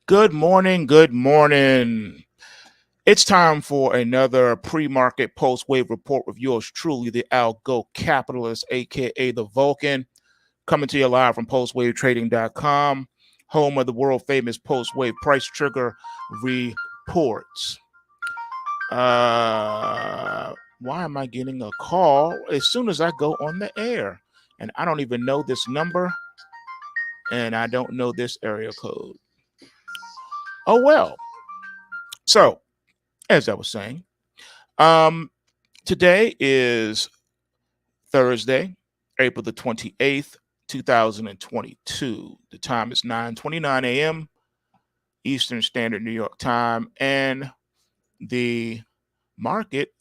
Good morning. Good morning. It's time for another pre-market post-wave report with yours truly, the Algo Capitalist, aka the Vulcan, coming to you live from PulseWaveTrading.com, home of the world-famous post-wave price trigger reports. Why am I getting a call as soon as I go on the air? And I don't even know this number, and I don't know this area code. Oh, well. So, as I was saying, today is Thursday, April the 28th, 2022. The time is 9:29 a.m. Eastern Standard New York Time, and the market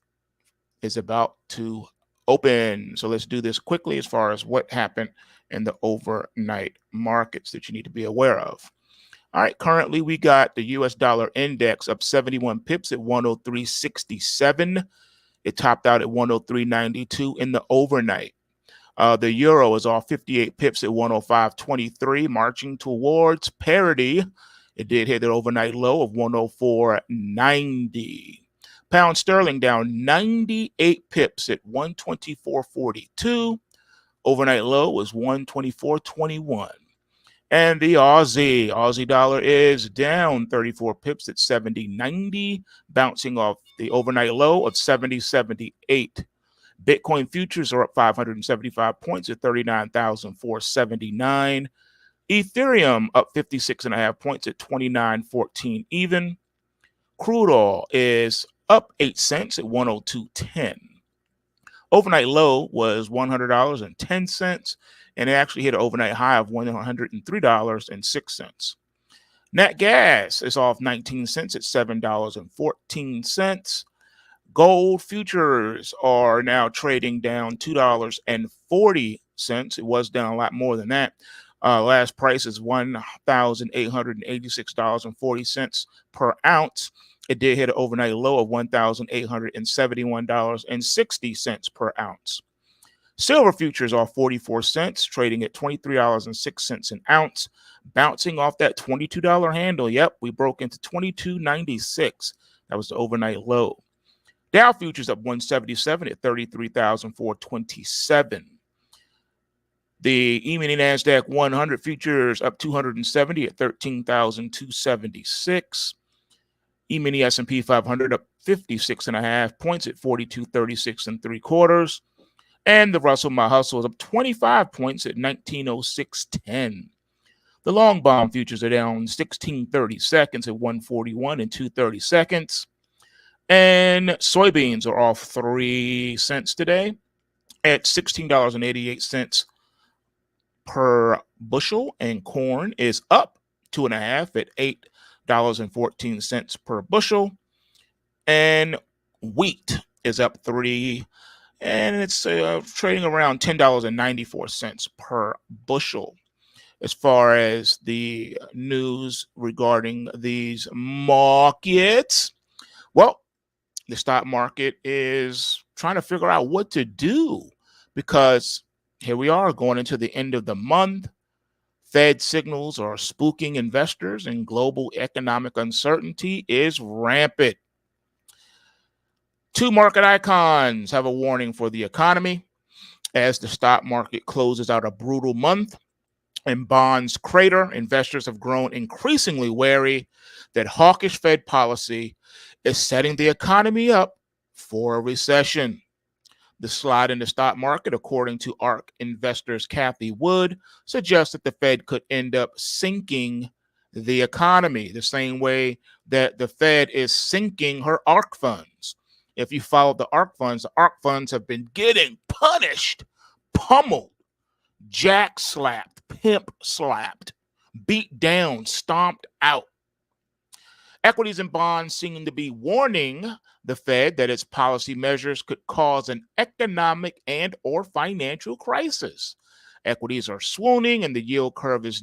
is about to open. So let's do this quickly as far as what happened in the overnight markets that you need to be aware of. All right, currently we got the US dollar index up 71 pips at 103.67. It topped out at 103.92 in the overnight. The euro is off 58 pips at 105.23, marching towards parity. It did hit the overnight low of 104.90. Pound sterling down 98 pips at 124.42. Overnight low was 124.21. And the Aussie dollar is down 34 pips at 70.90, bouncing off the overnight low of 70.78. Bitcoin futures are up 575 points at 39,479. Ethereum up 56.5 points at 29.14 even. Crude oil is up 8 cents at 102.10. Overnight low was $100.10, and it actually hit an overnight high of $103.06. Nat gas is off 19 cents at $7.14. Gold futures are now trading down $2.40. It was down a lot more than that. Last price is $1,886.40 per ounce. It did hit an overnight low of $1,871.60 per ounce. Silver futures are 44 cents, trading at $23.06 an ounce, bouncing off that $22 handle. Yep, we broke into $22.96. That was the overnight low. Dow futures up 177 at 33,427. The E-mini NASDAQ 100 futures up 270 at 13,276. E-mini S&P 500 up 56.5 points at 42.36 3/4. And the Russell My Hustle is up 25 points at 1906.10. The long bond futures are down 16.30 seconds at 141 2/30 seconds. And soybeans are off 3 cents today at $16.88 per bushel. And corn is up 2.5 at $8.14 per bushel. And wheat is up 3, and it's trading around $10.94 per bushel. As far as the news regarding these markets, well, the stock market is trying to figure out what to do, because here we are going into the end of the month. Fed signals are spooking investors, and global economic uncertainty is rampant. Two market icons have a warning for the economy as the stock market closes out a brutal month and bonds crater. Investors have grown increasingly wary that hawkish Fed policy is setting the economy up for a recession. The slide in the stock market, according to ARK investors Kathy Wood, suggests that the Fed could end up sinking the economy the same way that the Fed is sinking her ARK funds. If you follow the ARK funds have been getting punished, pummeled, jack slapped, pimp slapped, beat down, stomped out. Equities and bonds seem to be warning the Fed that its policy measures could cause an economic and or financial crisis. Equities are swooning and the yield curve is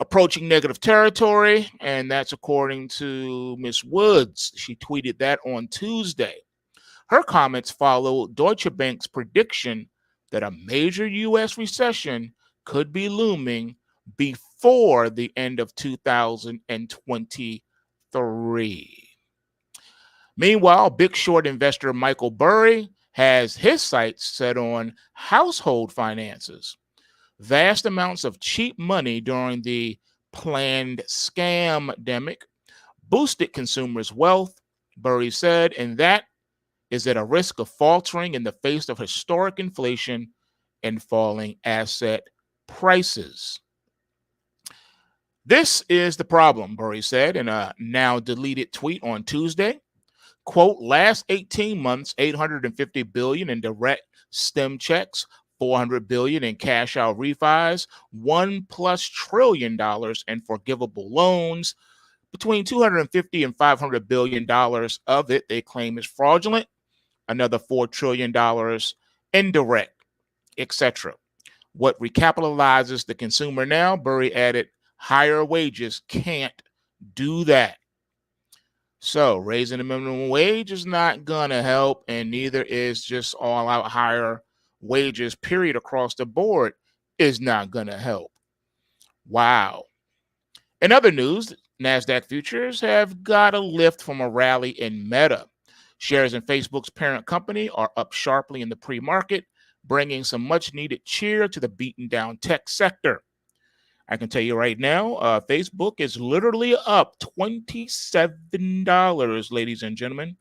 approaching negative territory, and that's according to Ms. Woods. She tweeted that on Tuesday. Her comments follow Deutsche Bank's prediction that a major U.S. recession could be looming before the end of 2023. Meanwhile, Big Short investor Michael Burry has his sights set on household finances. Vast amounts of cheap money during the planned scam-demic boosted consumers' wealth, Burry said, and that is at a risk of faltering in the face of historic inflation and falling asset prices. This is the problem, Burry said in a now deleted tweet on Tuesday. Quote, last 18 months, $850 billion in direct stem checks, $400 billion in cash out refis, $1+ trillion in forgivable loans. Between $250 and $500 billion of it they claim is fraudulent, another $4 trillion indirect, etc. What recapitalizes the consumer now, Burry added, higher wages can't do that. So raising the minimum wage is not going to help, and neither is just all out higher wages, period, across the board is not going to help. Wow. In other news, NASDAQ futures have got a lift from a rally in Meta. Shares in Facebook's parent company are up sharply in the pre-market, bringing some much-needed cheer to the beaten-down tech sector. I can tell you right now, Facebook is literally up $27, ladies and gentlemen.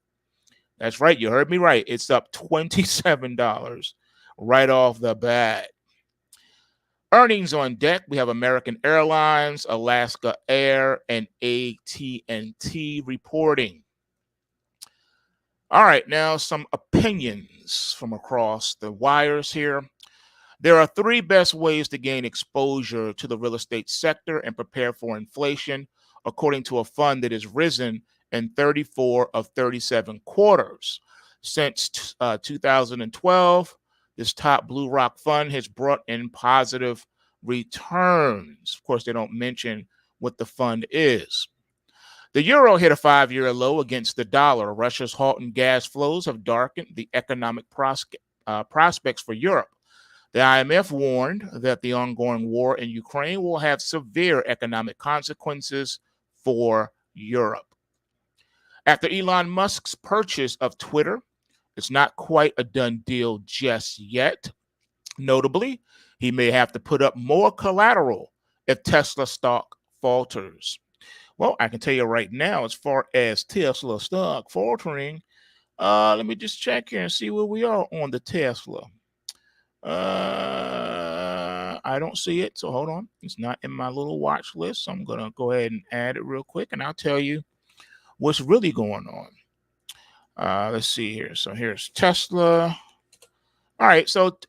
That's right. You heard me right. It's up $27 right off the bat. Earnings on deck. We have American Airlines, Alaska Air, and AT&T reporting. All right, now some opinions from across the wires here. There are 3 best ways to gain exposure to the real estate sector and prepare for inflation, according to a fund that has risen in 34 of 37 quarters. Since 2012, this top Blue Rock fund has brought in positive returns. Of course, they don't mention what the fund is. The euro hit a 5-year low against the dollar. Russia's halting gas flows have darkened the economic prospects for Europe. The IMF warned that the ongoing war in Ukraine will have severe economic consequences for Europe. After Elon Musk's purchase of Twitter, it's not quite a done deal just yet. Notably, he may have to put up more collateral if Tesla stock falters. Well, I can tell you right now, as far as Tesla stock faltering, let me just check here and see where we are on the Tesla. I don't see it, so hold on. It's not in my little watch list, so I'm going to go ahead and add it real quick, and I'll tell you what's really going on. Let's see here. So here's Tesla. All right, so,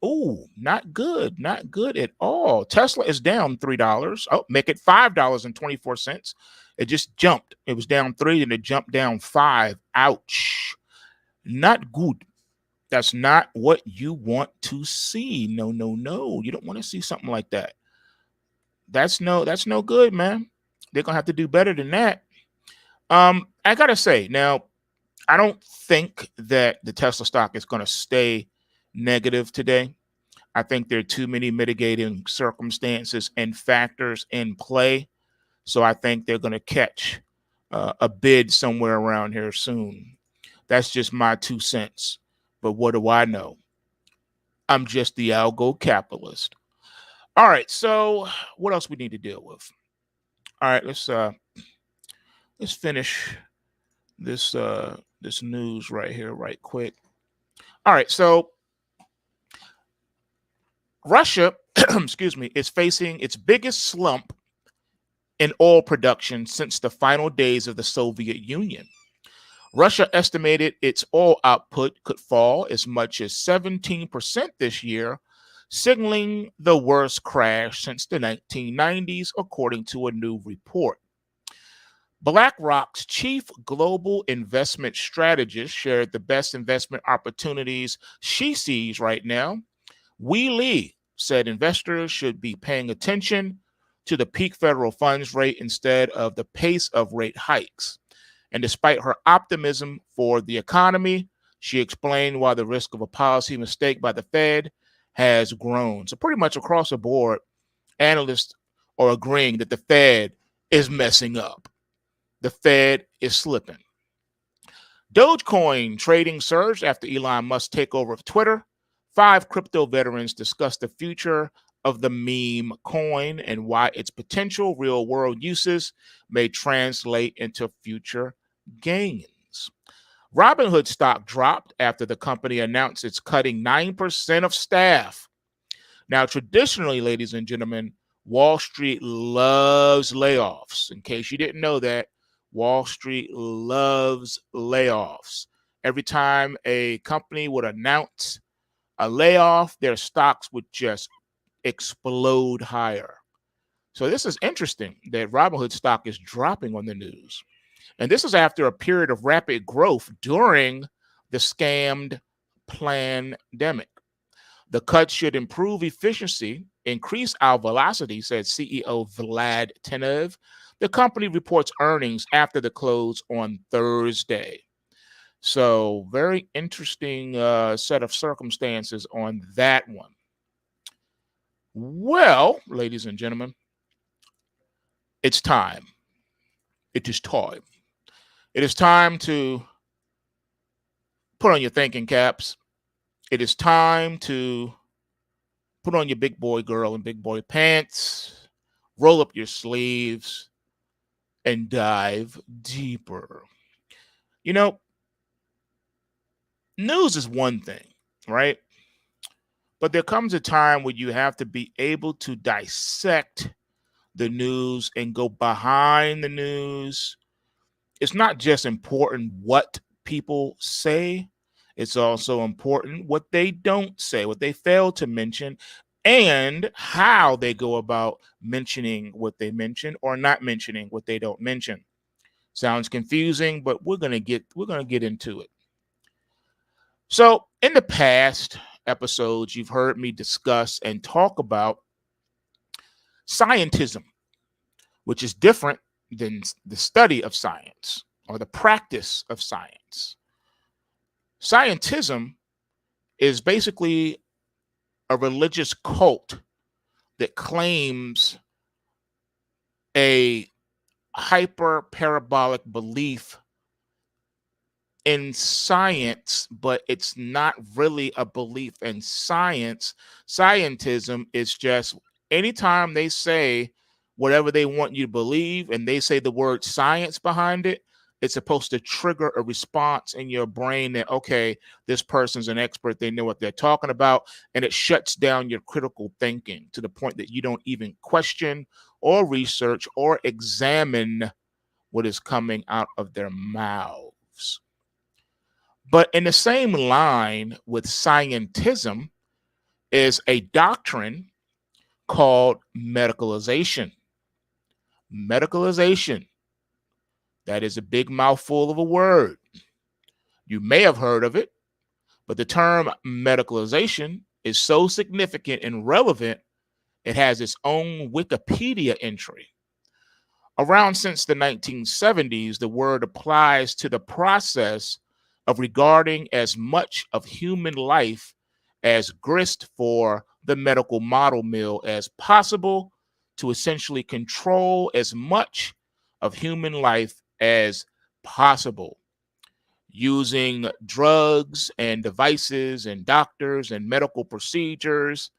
not good. Not good at all. Tesla is down $3. Oh, make it $5.24. It just jumped. It was down 3, and it jumped down 5. Ouch. Not good. That's not what you want to see. No, no, no. You don't want to see something like that. That's no good, man. They're going to have to do better than that. I got to say, now, I don't think that the Tesla stock is going to stay negative today. I think there are too many mitigating circumstances and factors in play. So I think they're going to catch a bid somewhere around here soon. That's just my 2 cents. But what do I know? I'm just the algo capitalist. All right, so what else we need to deal with? All right, let's finish this this news right here right quick. All right, so Russia, excuse me, is facing its biggest slump in oil production since the final days of the Soviet Union. Russia estimated its oil output could fall as much as 17% this year, signaling the worst crash since the 1990s, according to a new report. BlackRock's chief global investment strategist shared the best investment opportunities she sees right now. Wee Lee said investors should be paying attention to the peak federal funds rate instead of the pace of rate hikes. And despite her optimism for the economy, she explained why the risk of a policy mistake by the Fed has grown. So pretty much across the board, analysts or agreeing that the Fed is messing up. The Fed is slipping. Dogecoin trading surged after Elon Musk takeover of Twitter. 5 crypto veterans discuss the future of the meme coin and why its potential real-world uses may translate into future gains. Robinhood stock dropped after the company announced it's cutting 9% of staff. Now, traditionally, ladies and gentlemen, Wall Street loves layoffs. In case you didn't know that, Wall Street loves layoffs. Every time a company would announce a layoff, their stocks would just explode higher. So this is interesting that Robinhood stock is dropping on the news. And this is after a period of rapid growth during the scammed pandemic. The cut should improve efficiency, increase our velocity, said CEO Vlad Tenev. The company reports earnings after the close on Thursday. So very interesting set of circumstances on that one. Well, ladies and gentlemen, it's time. It is time. It is time to put on your thinking caps. It is time to put on your big boy girl and big boy pants, roll up your sleeves, and dive deeper. You know, news is one thing, right? But there comes a time when you have to be able to dissect the news and go behind the news. It's not just important what people say, it's also important what they don't say, what they fail to mention, and how they go about mentioning what they mention or not mentioning what they don't mention. Sounds confusing, but we're gonna get into it. So in the past episodes, you've heard me discuss and talk about scientism, which is different than the study of science or the practice of science. Scientism is basically a religious cult that claims a hyper parabolic belief in science, but it's not really a belief in science. Scientism is just anytime they say whatever they want you to believe and they say the word science behind it, it's supposed to trigger a response in your brain that, okay, this person's an expert, they know what they're talking about, and it shuts down your critical thinking to the point that you don't even question or research or examine what is coming out of their mouths. But in the same line with scientism is a doctrine called medicalization. Medicalization. That is a big mouthful of a word. You may have heard of it, but the term medicalization is so significant and relevant, it has its own Wikipedia entry. Around since the 1970s, the word applies to the process of regarding as much of human life as grist for the medical model mill as possible to essentially control as much of human life as possible, using drugs and devices and doctors and medical procedures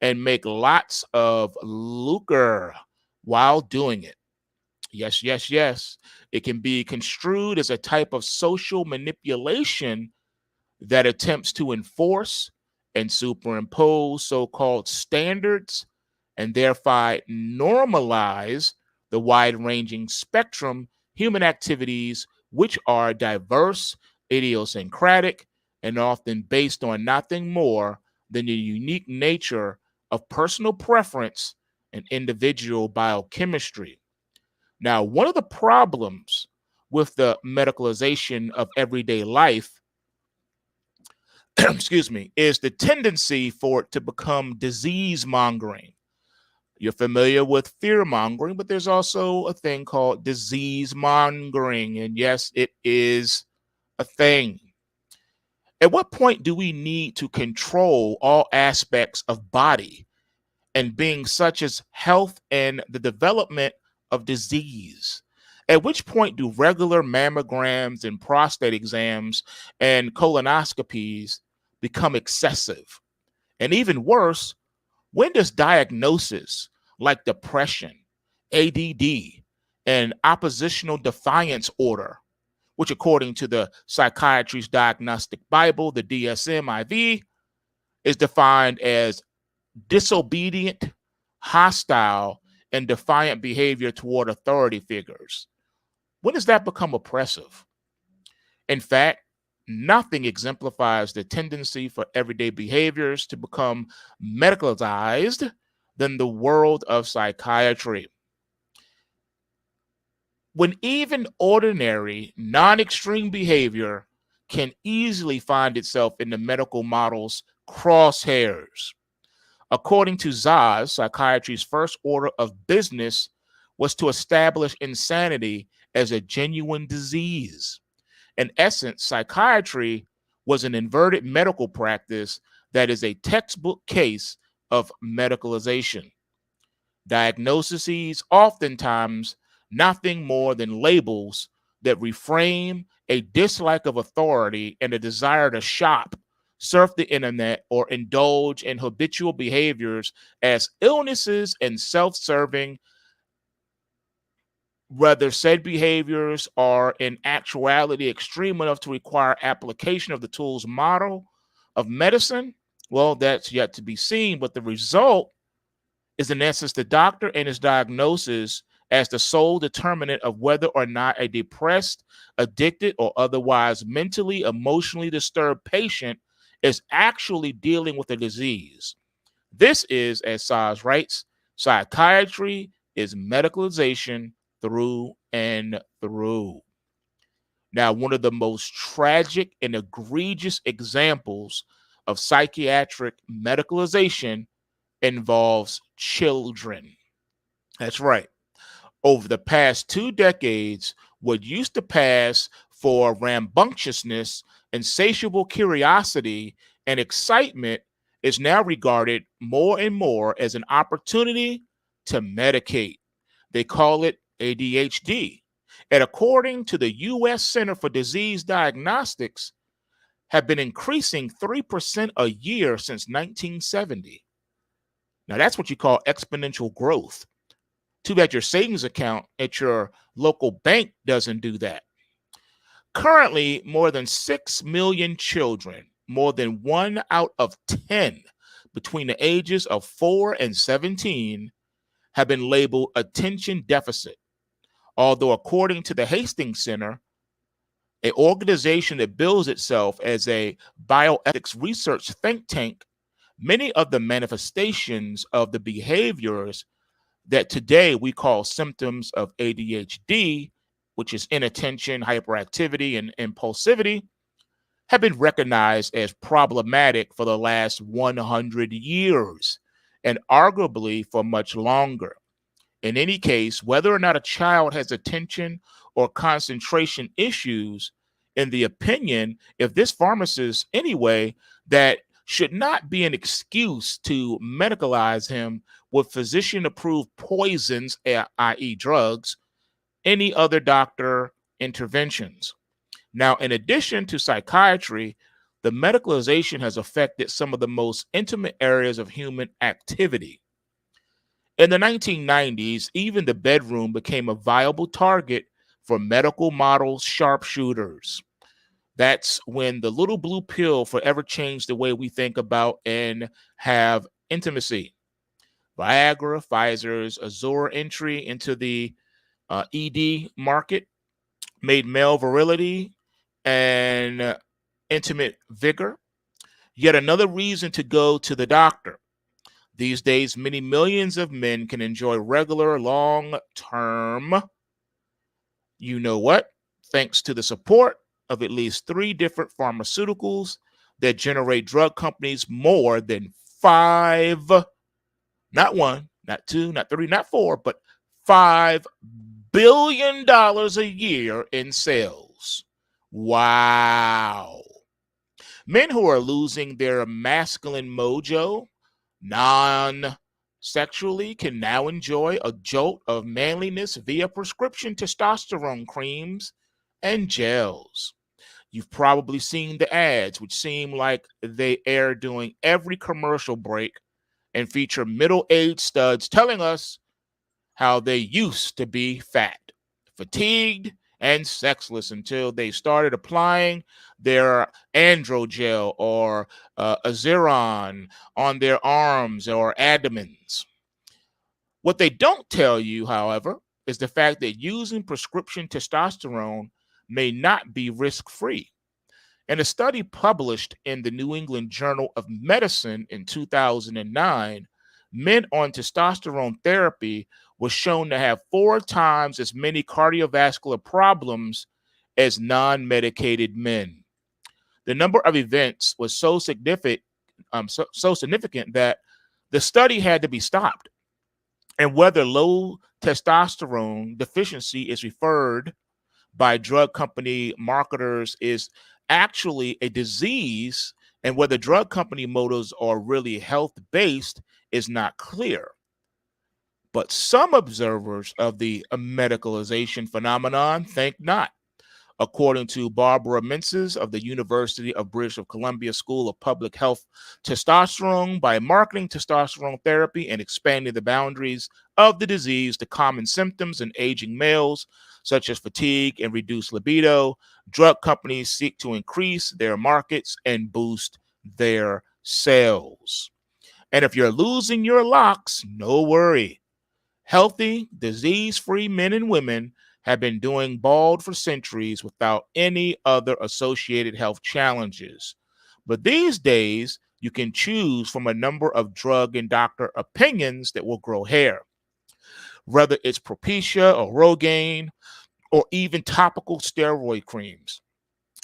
and make lots of lucre while doing it. Yes, yes, yes. It can be construed as a type of social manipulation that attempts to enforce and superimpose so-called standards and thereby normalize the wide-ranging spectrum human activities which are diverse, idiosyncratic, and often based on nothing more than the unique nature of personal preference and individual biochemistry. Now, one of the problems with the medicalization of everyday life, excuse me, is the tendency for it to become disease mongering. You're familiar with fear mongering, but there's also a thing called disease mongering. And yes, it is a thing. At what point do we need to control all aspects of body and beings such as health and the development of disease. At which point do regular mammograms and prostate exams and colonoscopies become excessive? And even worse, when does diagnosis like depression, ADD, and oppositional defiance order, which according to the Psychiatry's Diagnostic Bible, the DSM-IV, is defined as disobedient, hostile, and defiant behavior toward authority figures. When does that become oppressive? In fact, nothing exemplifies the tendency for everyday behaviors to become medicalized than the world of psychiatry. When even ordinary, non-extreme behavior can easily find itself in the medical model's crosshairs. According to Zaz, psychiatry's first order of business was to establish insanity as a genuine disease. In essence, psychiatry was an inverted medical practice that is a textbook case of medicalization. Diagnoses, oftentimes nothing more than labels that reframe a dislike of authority and a desire to shop, surf the internet, or indulge in habitual behaviors as illnesses and self-serving, whether said behaviors are in actuality extreme enough to require application of the tool's model of medicine. Well, that's yet to be seen, but the result is in essence the doctor and his diagnosis as the sole determinant of whether or not a depressed, addicted, or otherwise mentally, emotionally disturbed patient is actually dealing with a disease. This is, as Saz writes, psychiatry is medicalization through and through. Now, one of the most tragic and egregious examples of psychiatric medicalization involves children. That's right. Over the past 2 decades, what used to pass for rambunctiousness, insatiable curiosity, and excitement is now regarded more and more as an opportunity to medicate. They call it ADHD. And according to the U.S. Center for Disease Diagnostics, have been increasing 3% a year since 1970. Now, that's what you call exponential growth. Too bad your savings account at your local bank doesn't do that. Currently, more than 6 million children, more than 1 out of 10 between the ages of 4 and 17, have been labeled attention deficit. Although, according to the Hastings Center, an organization that bills itself as a bioethics research think tank, many of the manifestations of the behaviors that today we call symptoms of ADHD, which is inattention, hyperactivity, and impulsivity, have been recognized as problematic for the last 100 years and arguably for much longer. In any case, whether or not a child has attention or concentration issues, in the opinion of this pharmacist anyway, that should not be an excuse to medicalize him with physician-approved poisons, i.e. drugs, any other doctor interventions. Now, in addition to psychiatry, the medicalization has affected some of the most intimate areas of human activity. In the 1990s, even the bedroom became a viable target for medical model sharpshooters. That's when the little blue pill forever changed the way we think about and have intimacy. Viagra, Pfizer's Azure entry into the ED market made male virility and intimate vigor yet another reason to go to the doctor. These days, many millions of men can enjoy regular, long-term, you know what, thanks to the support of at least 3 different pharmaceuticals that generate drug companies more than 5, not 1, not 2, not 3, not 4, but $5 billion a year in sales. Wow. Men who are losing their masculine mojo, non sexually can now enjoy a jolt of manliness via prescription testosterone creams and gels. You've probably seen the ads, which seem like they air during every commercial break and feature middle-aged studs telling us how they used to be fat, fatigued, and sexless until they started applying their androgel or Azeron on their arms or abdomens. What they don't tell you, however, is the fact that using prescription testosterone may not be risk-free. In a study published in the New England Journal of Medicine in 2009, men on testosterone therapy was shown to have 4 times as many cardiovascular problems as non-medicated men. The number of events was so significant that the study had to be stopped. And whether low testosterone deficiency is referred by drug company marketers is actually a disease, and whether drug company motives are really health-based is not clear. But some observers of the medicalization phenomenon think not. According to Barbara Menzies of the University of British Columbia School of Public Health, testosterone, by marketing testosterone therapy and expanding the boundaries of the disease to common symptoms in aging males, such as fatigue and reduced libido, drug companies seek to increase their markets and boost their sales. And if you're losing your locks, no worry. Healthy, disease-free men and women have been doing bald for centuries without any other associated health challenges. But these days, you can choose from a number of drug and doctor opinions that will grow hair. Whether it's Propecia or Rogaine, or even topical steroid creams.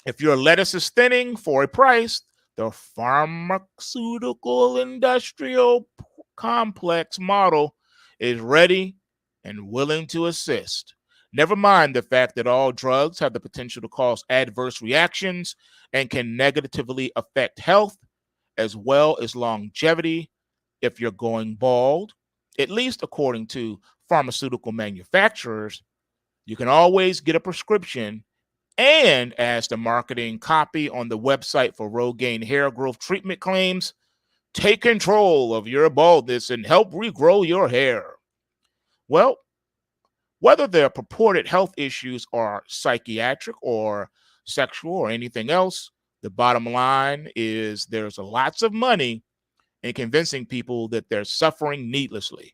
If your lettuce is thinning for a price, the pharmaceutical industrial complex model is ready and willing to assist. Never mind the fact that all drugs have the potential to cause adverse reactions and can negatively affect health as well as longevity if you're going bald, at least according to pharmaceutical manufacturers. You can always get a prescription, and as the marketing copy on the website for Rogaine hair growth treatment claims, take control of your baldness and help regrow your hair. Well, whether their purported health issues are psychiatric or sexual or anything else, the bottom line is there's lots of money in convincing people that they're suffering needlessly.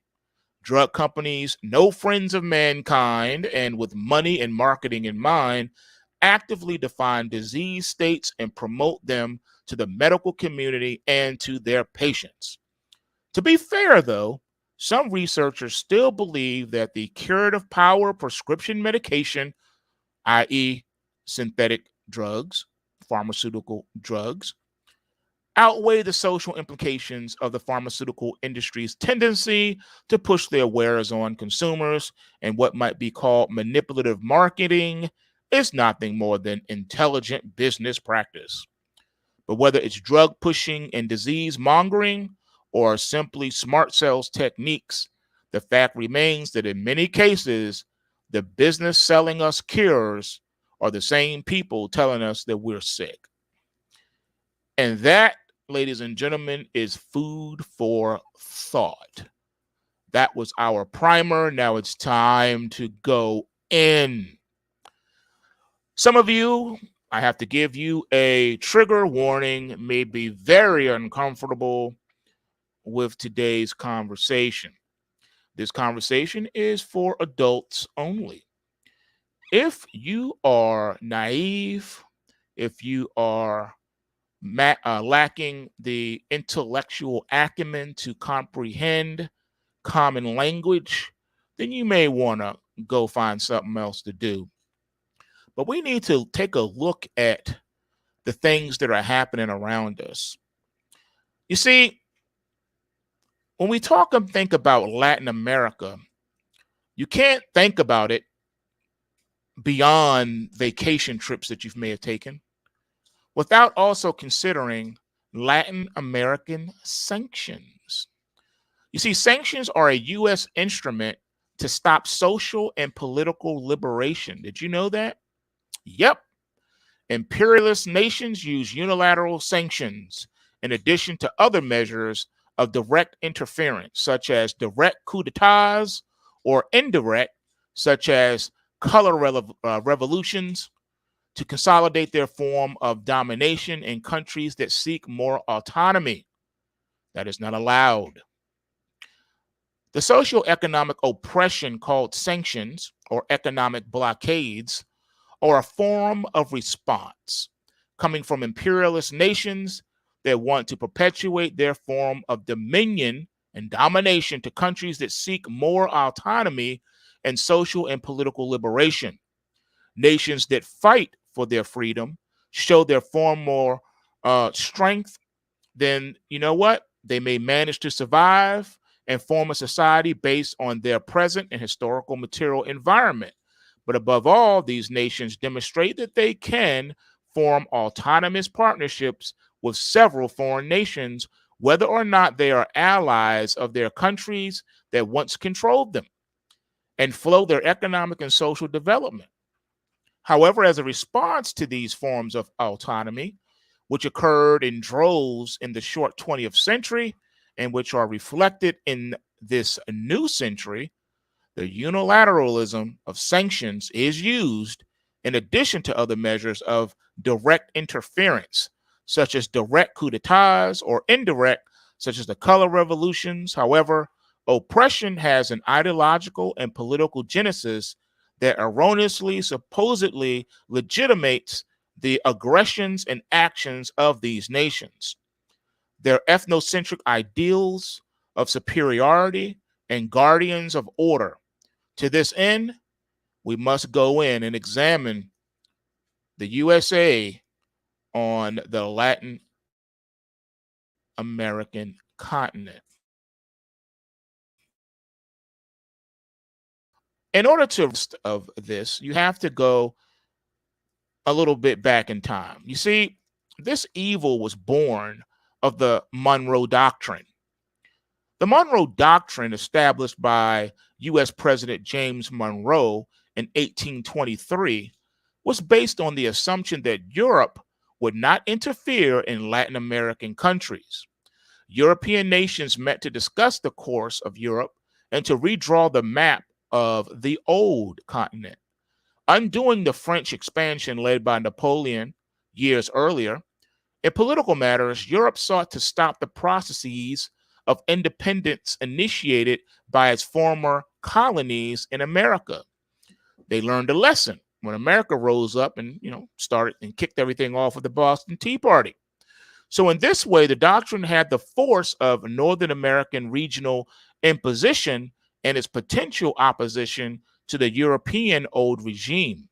Drug companies, no friends of mankind, and with money and marketing in mind, actively define disease states and promote them to the medical community and to their patients. To be fair, though, some researchers still believe that the curative power of prescription medication, i.e., synthetic drugs, pharmaceutical drugs, outweigh the social implications of the pharmaceutical industry's tendency to push their wares on consumers, and what might be called manipulative marketing is nothing more than intelligent business practice. But whether it's drug pushing and disease mongering or simply smart sales techniques, the fact remains that in many cases, the business selling us cures are the same people telling us that we're sick. And that, ladies and gentlemen, is food for thought. That was our primer. Now it's time to go in. Some of you, I have to give you a trigger warning, may be very uncomfortable with today's conversation. This conversation is for adults only. If you are naive, if you are lacking the intellectual acumen to comprehend common language, then you may want to go find something else to do. But we need to take a look at the things that are happening around us. You see, when we talk and think about Latin America, you can't think about it beyond vacation trips that you may have taken without also considering Latin American sanctions. You see, sanctions are a U.S. instrument to stop social and political liberation. Did you know that? Yep. Imperialist nations use unilateral sanctions in addition to other measures of direct interference, such as direct coups d'etats, or indirect, such as color revolutions, to consolidate their form of domination in countries that seek more autonomy. That is not allowed. The socio-economic oppression called sanctions or economic blockades are a form of response coming from imperialist nations that want to perpetuate their form of dominion and domination to countries that seek more autonomy and social and political liberation. Nations that fight for their freedom show their far more strength, then you know what? They may manage to survive and form a society based on their present and historical material environment. But above all, these nations demonstrate that they can form autonomous partnerships with several foreign nations, whether or not they are allies of their countries that once controlled them, and flow their economic and social development. However, as a response to these forms of autonomy, which occurred in droves in the short 20th century and which are reflected in this new century, the unilateralism of sanctions is used in addition to other measures of direct interference, such as direct coups d'etats, or indirect, such as the color revolutions. However, oppression has an ideological and political genesis that erroneously, supposedly legitimates the aggressions and actions of these nations. Their ethnocentric ideals of superiority and guardians of order. To this end, we must go in and examine the USA on the Latin American continent. In order to of this, you have to go a little bit back in time. You see, this evil was born of the Monroe Doctrine. The Monroe Doctrine, established by U.S. President James Monroe in 1823, was based on the assumption that Europe would not interfere in Latin American countries. European nations met to discuss the course of Europe and to redraw the map of the old continent. Undoing the French expansion led by Napoleon years earlier, in political matters, Europe sought to stop the processes of independence initiated by its former colonies in America. They learned a lesson when America rose up and started and kicked everything off with the Boston Tea Party. So in this way, the doctrine had the force of Northern American regional imposition and its potential opposition to the European old regime.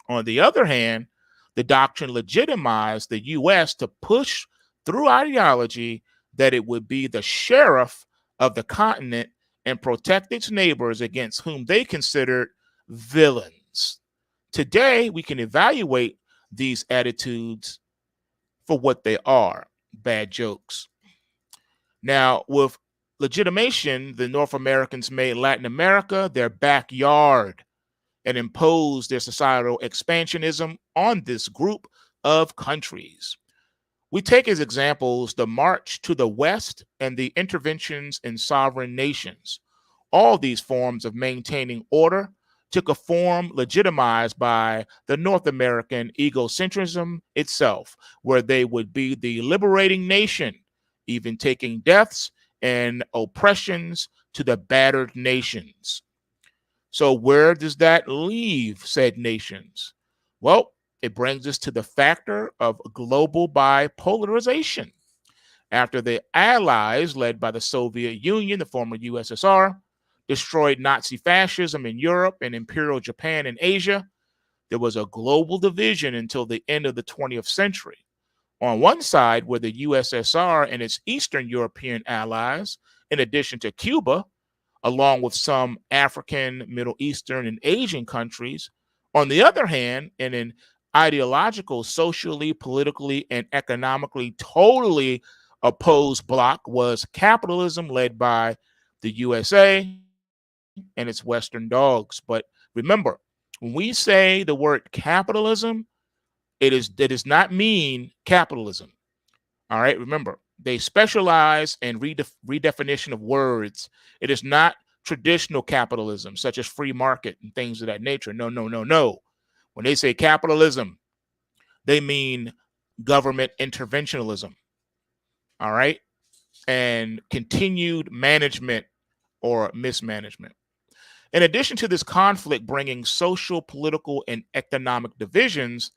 On the other hand, the doctrine legitimized the U.S. to push through ideology that it would be the sheriff of the continent and protect its neighbors against whom they considered villains. Today, we can evaluate these attitudes for what they are: bad jokes. Now, with legitimation, the North Americans made Latin America their backyard and imposed their societal expansionism on this group of countries. We take as examples the march to the West and the interventions in sovereign nations. All these forms of maintaining order took a form legitimized by the North American egocentrism itself, where they would be the liberating nation, even taking deaths and oppressions to the battered nations. So where does that leave said nations? Well, it brings us to the factor of global bipolarization. After the Allies, led by the Soviet Union, the former USSR, destroyed Nazi fascism in Europe and Imperial Japan in Asia, there was a global division until the end of the 20th century. On one side were the USSR and its Eastern European allies, in addition to Cuba, along with some African, Middle Eastern, and Asian countries. On the other hand, in an ideological, socially, politically, and economically totally opposed bloc was capitalism led by the USA and its Western dogs. But remember, when we say the word capitalism, it does not mean capitalism. All right, remember, they specialize in redefinition of words. It is not traditional capitalism, such as free market and things of that nature. No, no, no, no. When they say capitalism, they mean government interventionism. All right, and continued management or mismanagement. In addition to this conflict bringing social, political, and economic divisions,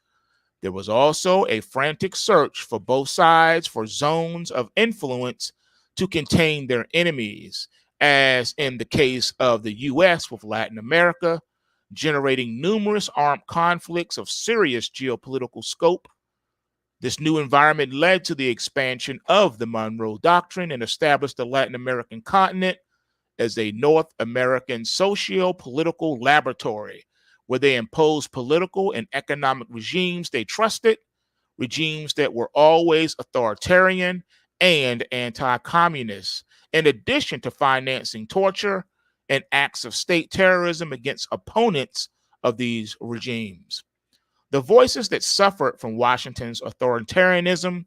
there was also a frantic search for both sides for zones of influence to contain their enemies, as in the case of the U.S. with Latin America, generating numerous armed conflicts of serious geopolitical scope. This new environment led to the expansion of the Monroe Doctrine and established the Latin American continent as a North American socio-political laboratory where they imposed political and economic regimes they trusted, regimes that were always authoritarian and anti-communist, in addition to financing torture and acts of state terrorism against opponents of these regimes. The voices that suffered from Washington's authoritarianism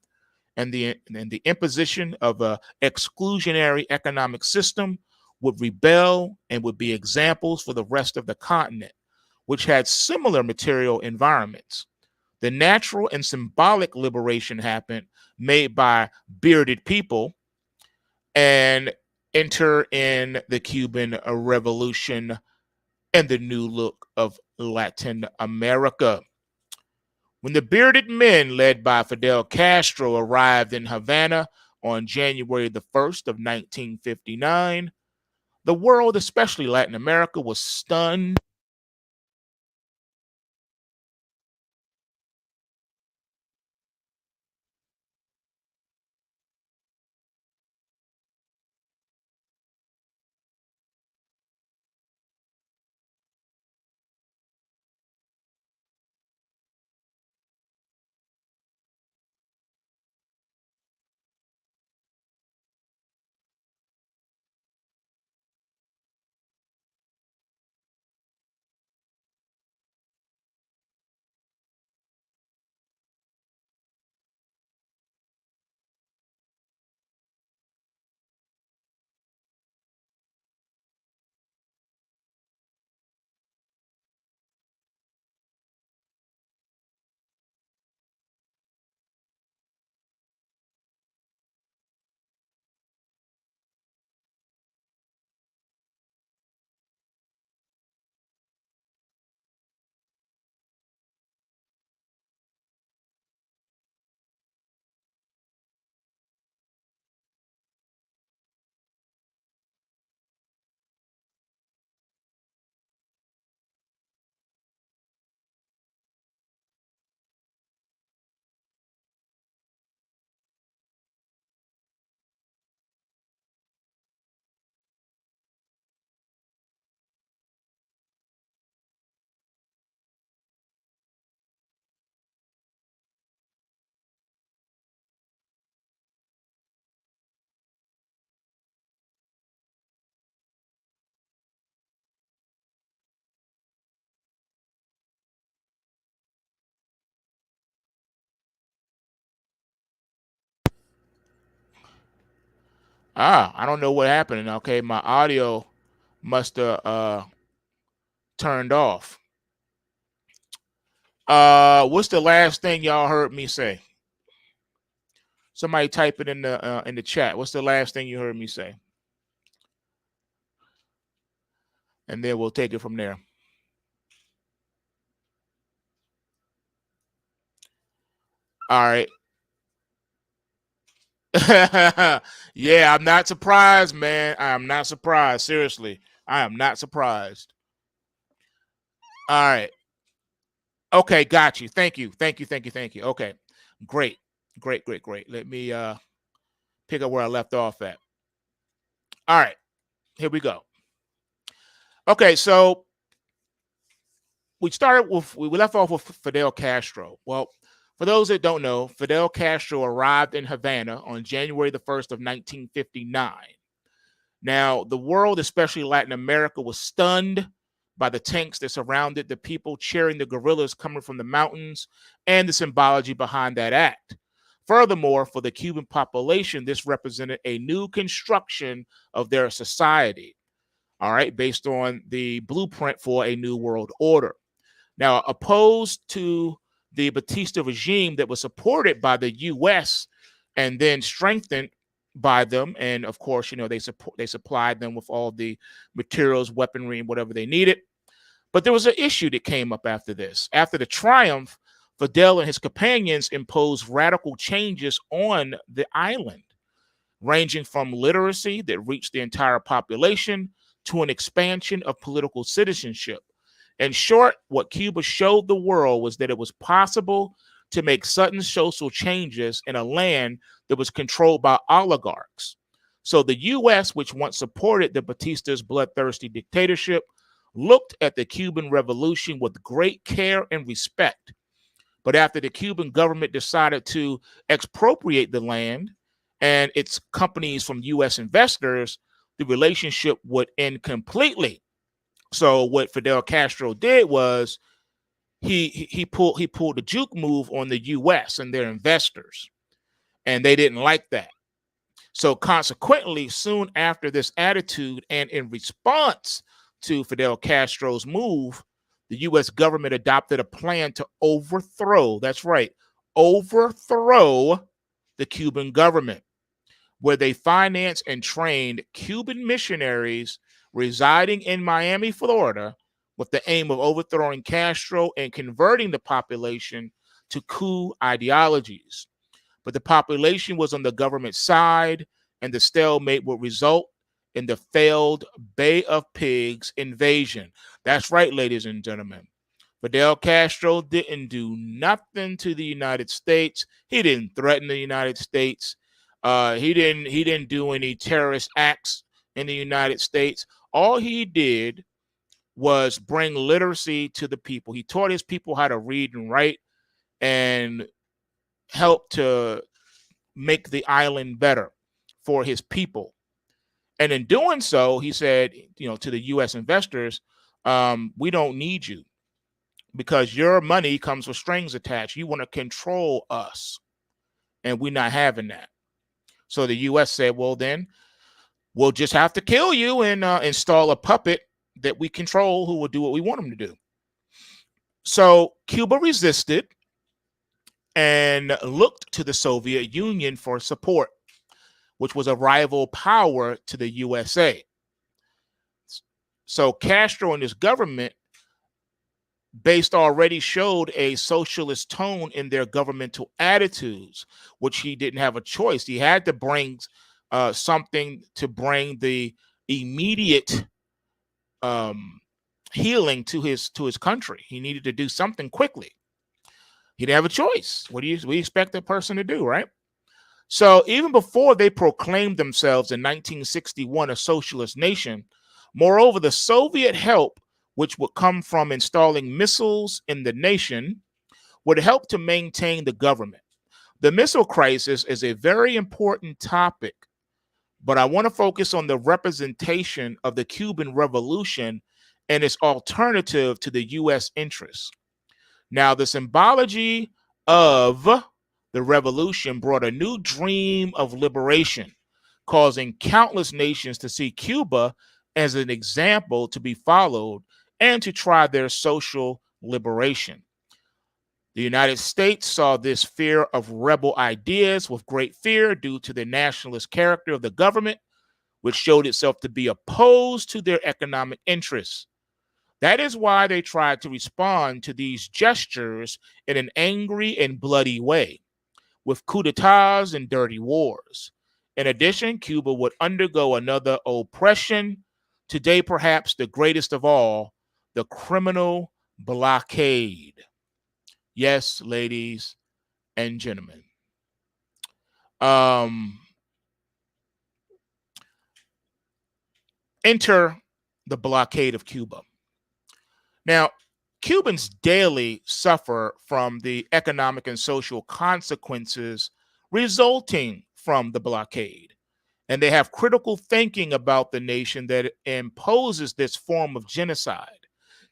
and the imposition of an exclusionary economic system would rebel and would be examples for the rest of the continent, which had similar material environments. The natural and symbolic liberation happened made by bearded people and enter in the Cuban Revolution and the new look of Latin America. When the bearded men led by Fidel Castro arrived in Havana on January the 1st of 1959, the world, especially Latin America, was stunned. I don't know what happened. Okay, my audio must have turned off. What's the last thing y'all heard me say? Somebody type it in the chat. What's the last thing you heard me say? And then we'll take it from there. All right. Yeah, I'm not surprised, man. I am not surprised. Seriously, I am not surprised. All right. Okay, got you. Thank you. Thank you. Thank you. Thank you. Okay. Great. Great, great, great. Let me pick up where I left off at. All right. Here we go. Okay, so we left off with Fidel Castro. Well, for those that don't know, Fidel Castro arrived in Havana on January the 1st of 1959. Now, the world, especially Latin America, was stunned by the tanks that surrounded the people cheering the guerrillas coming from the mountains and the symbology behind that act. Furthermore, for the Cuban population, this represented a new construction of their society, all right, based on the blueprint for a new world order. Now, opposed to the Batista regime that was supported by the U.S. and then strengthened by them, and of course, they supplied them with all the materials, weaponry, and whatever they needed. But there was an issue that came up after this. After the triumph, Fidel and his companions imposed radical changes on the island, ranging from literacy that reached the entire population to an expansion of political citizenship. In short, what Cuba showed the world was that it was possible to make sudden social changes in a land that was controlled by oligarchs. So the U.S., which once supported the Batista's bloodthirsty dictatorship, looked at the Cuban Revolution with great care and respect. But after the Cuban government decided to expropriate the land and its companies from U.S. investors, the relationship would end completely. So what Fidel Castro did was he pulled the juke move on the U.S. and their investors, and they didn't like that. So consequently, soon after this attitude and in response to Fidel Castro's move, the U.S. government adopted a plan to overthrow, that's right, overthrow the Cuban government, where they financed and trained Cuban missionaries residing in Miami, Florida, with the aim of overthrowing Castro and converting the population to coup ideologies. But the population was on the government side, and the stalemate would result in the failed Bay of Pigs invasion. That's right, ladies and gentlemen. Fidel Castro didn't do nothing to the United States. He didn't threaten the United States. He didn't do any terrorist acts in the United States. All he did was bring literacy to the people. He taught his people how to read and write and help to make the island better for his people. And in doing so, he said, to the U.S. investors, we don't need you because your money comes with strings attached. You want to control us, and we're not having that. So the U.S. said, well, then we'll just have to kill you and install a puppet that we control who will do what we want him to do. So Cuba resisted and looked to the Soviet Union for support, which was a rival power to the USA. So Castro and his government already showed a socialist tone in their governmental attitudes, which he didn't have a choice. He had to bring something to bring the immediate healing to his country. He needed to do something quickly. He didn't have a choice. What do we expect a person to do, right? So even before they proclaimed themselves in 1961 a socialist nation, moreover, the Soviet help, which would come from installing missiles in the nation, would help to maintain the government. The missile crisis is a very important topic, but I want to focus on the representation of the Cuban Revolution and its alternative to the U.S. interests. Now, the symbology of the revolution brought a new dream of liberation, causing countless nations to see Cuba as an example to be followed and to try their social liberation. The United States saw this fear of rebel ideas with great fear due to the nationalist character of the government, which showed itself to be opposed to their economic interests. That is why they tried to respond to these gestures in an angry and bloody way, with coups d'etats and dirty wars. In addition, Cuba would undergo another oppression, today perhaps the greatest of all, the criminal blockade. Yes, ladies and gentlemen. Enter the blockade of Cuba. Now, Cubans daily suffer from the economic and social consequences resulting from the blockade. and they have critical thinking about the nation that imposes this form of genocide.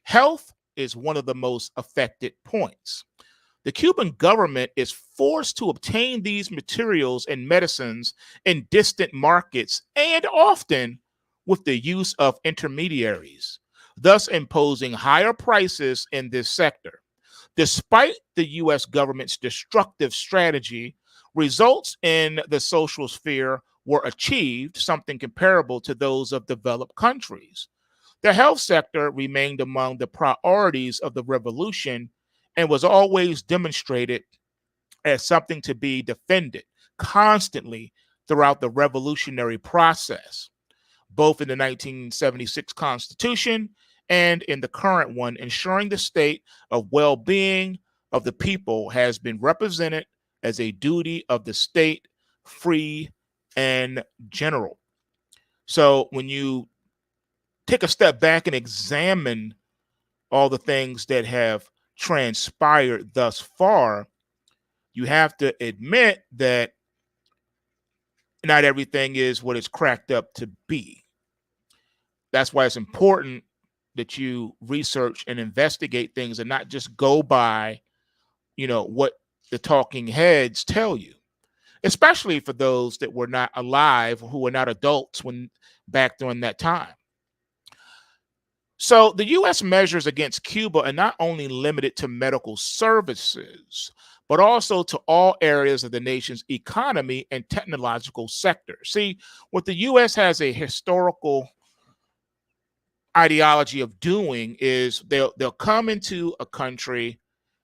Health is one of the most affected points. The Cuban government is forced to obtain these materials and medicines in distant markets and often with the use of intermediaries, thus imposing higher prices in this sector. Despite the US government's destructive strategy, results in the social sphere were achieved, something comparable to those of developed countries. The health sector remained among the priorities of the revolution and was always demonstrated as something to be defended constantly throughout the revolutionary process, both in the 1976 Constitution and in the current one, ensuring the state of well-being of the people has been represented as a duty of the state, free and general. So when you take a step back and examine all the things that have transpired thus far, you have to admit that not everything is what it's cracked up to be. That's why it's important that you research and investigate things and not just go by, what the talking heads tell you, especially for those that were not alive, who were not adults when back during that time. So the U.S. measures against Cuba are not only limited to medical services, but also to all areas of the nation's economy and technological sector. See, what the U.S. has a historical ideology of doing is they'll come into a country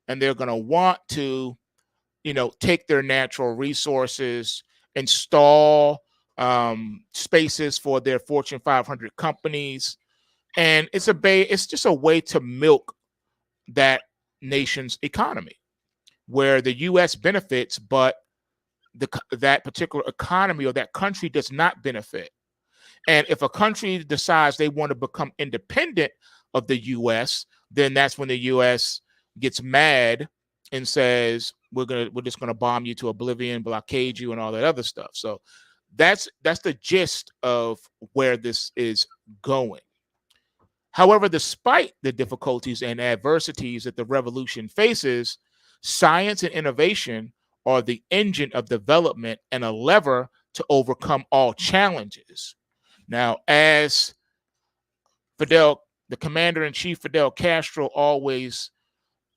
and they're going to want to, take their natural resources, install spaces for their Fortune 500 companies, and it's just a way to milk that nation's economy, where the U.S. benefits, but that particular economy or that country does not benefit. And if a country decides they want to become independent of the U.S., then that's when the U.S. gets mad and says, we're just gonna bomb you to oblivion, blockade you, and all that other stuff. So that's the gist of where this is going. However, despite the difficulties and adversities that the revolution faces, science and innovation are the engine of development and a lever to overcome all challenges. Now, as the commander-in-chief Fidel Castro always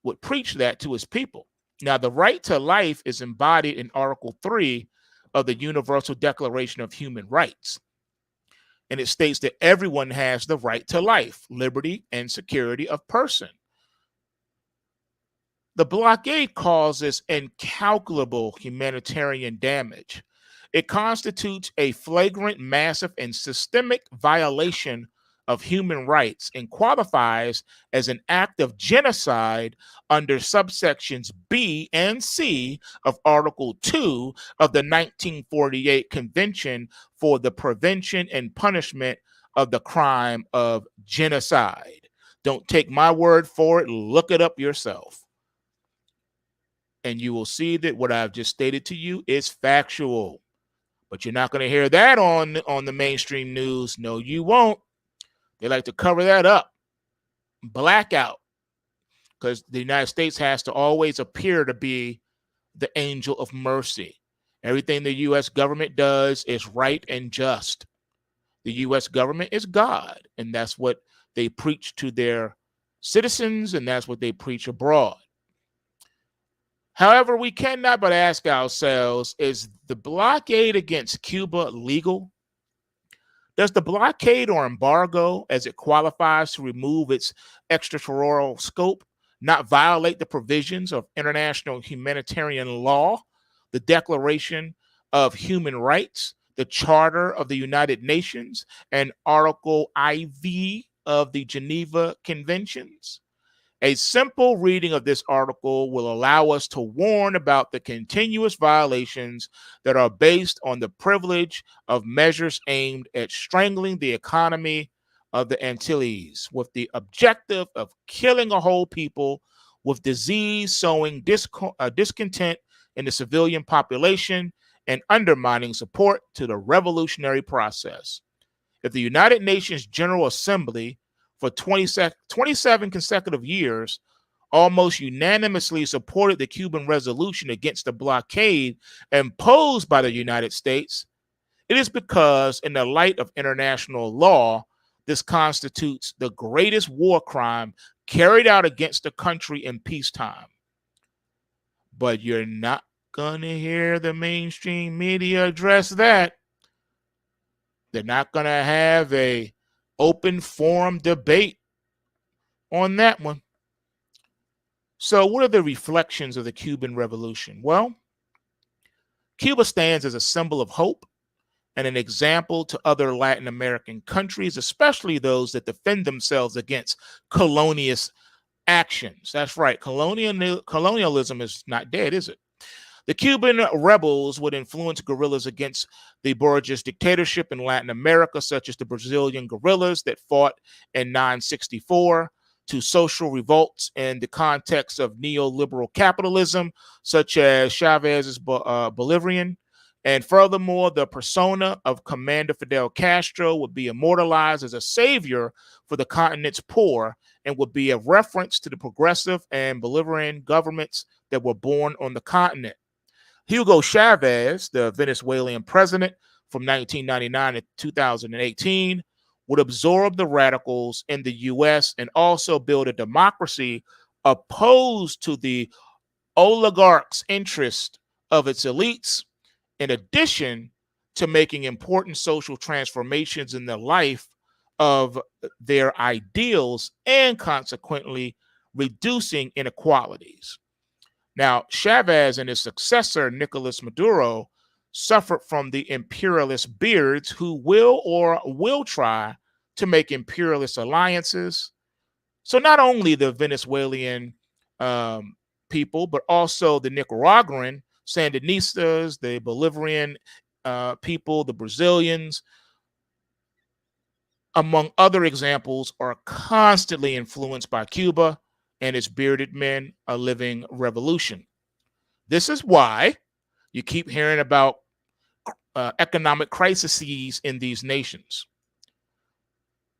would preach that to his people. Now, the right to life is embodied in Article 3 of the Universal Declaration of Human Rights. And it states that everyone has the right to life, liberty, and security of person. The blockade causes incalculable humanitarian damage. It constitutes a flagrant, massive, and systemic violation of human rights and qualifies as an act of genocide under subsections B and C of Article 2 of the 1948 Convention for the Prevention and Punishment of the Crime of Genocide. Don't take my word for it. Look it up yourself. And you will see that what I've just stated to you is factual. But you're not going to hear that on the mainstream news. No, you won't. They like to cover that up. Blackout. Because the United States has to always appear to be the angel of mercy. Everything the U.S. government does is right and just. The U.S. government is God, and that's what they preach to their citizens, and that's what they preach abroad. However, we cannot but ask ourselves, is the blockade against Cuba legal? Does the blockade or embargo, as it qualifies to remove its extraterritorial scope, not violate the provisions of international humanitarian law, the Declaration of Human Rights, the Charter of the United Nations, and Article IV of the Geneva Conventions? A simple reading of this article will allow us to warn about the continuous violations that are based on the privilege of measures aimed at strangling the economy of the Antilles with the objective of killing a whole people, with disease sowing discontent in the civilian population and undermining support to the revolutionary process. If the United Nations General Assembly for 27 consecutive years almost unanimously supported the Cuban resolution against the blockade imposed by the United States, it is because, in the light of international law, this constitutes the greatest war crime carried out against the country in peacetime. But you're not going to hear the mainstream media address that. They're not going to have a open forum debate on that one. So what are the reflections of the Cuban Revolution? Well, Cuba stands as a symbol of hope and an example to other Latin American countries, especially those that defend themselves against colonialist actions. That's right. Colonialism is not dead, is it? The Cuban rebels would influence guerrillas against the Borges dictatorship in Latin America, such as the Brazilian guerrillas that fought in 964, to social revolts in the context of neoliberal capitalism, such as Chavez's Bolivarian. And furthermore, the persona of Commander Fidel Castro would be immortalized as a savior for the continent's poor and would be a reference to the progressive and Bolivarian governments that were born on the continent. Hugo Chavez, the Venezuelan president from 1999 to 2018, would absorb the radicals in the U.S. and also build a democracy opposed to the oligarchs' interest of its elites, in addition to making important social transformations in the life of their ideals and consequently reducing inequalities. Now, Chavez and his successor, Nicolas Maduro, suffered from the imperialist beards who will try to make imperialist alliances. So not only the Venezuelan people, but also the Nicaraguan Sandinistas, the Bolivarian people, the Brazilians, among other examples, are constantly influenced by Cuba and its bearded men, a living revolution. This is why you keep hearing about economic crises in these nations.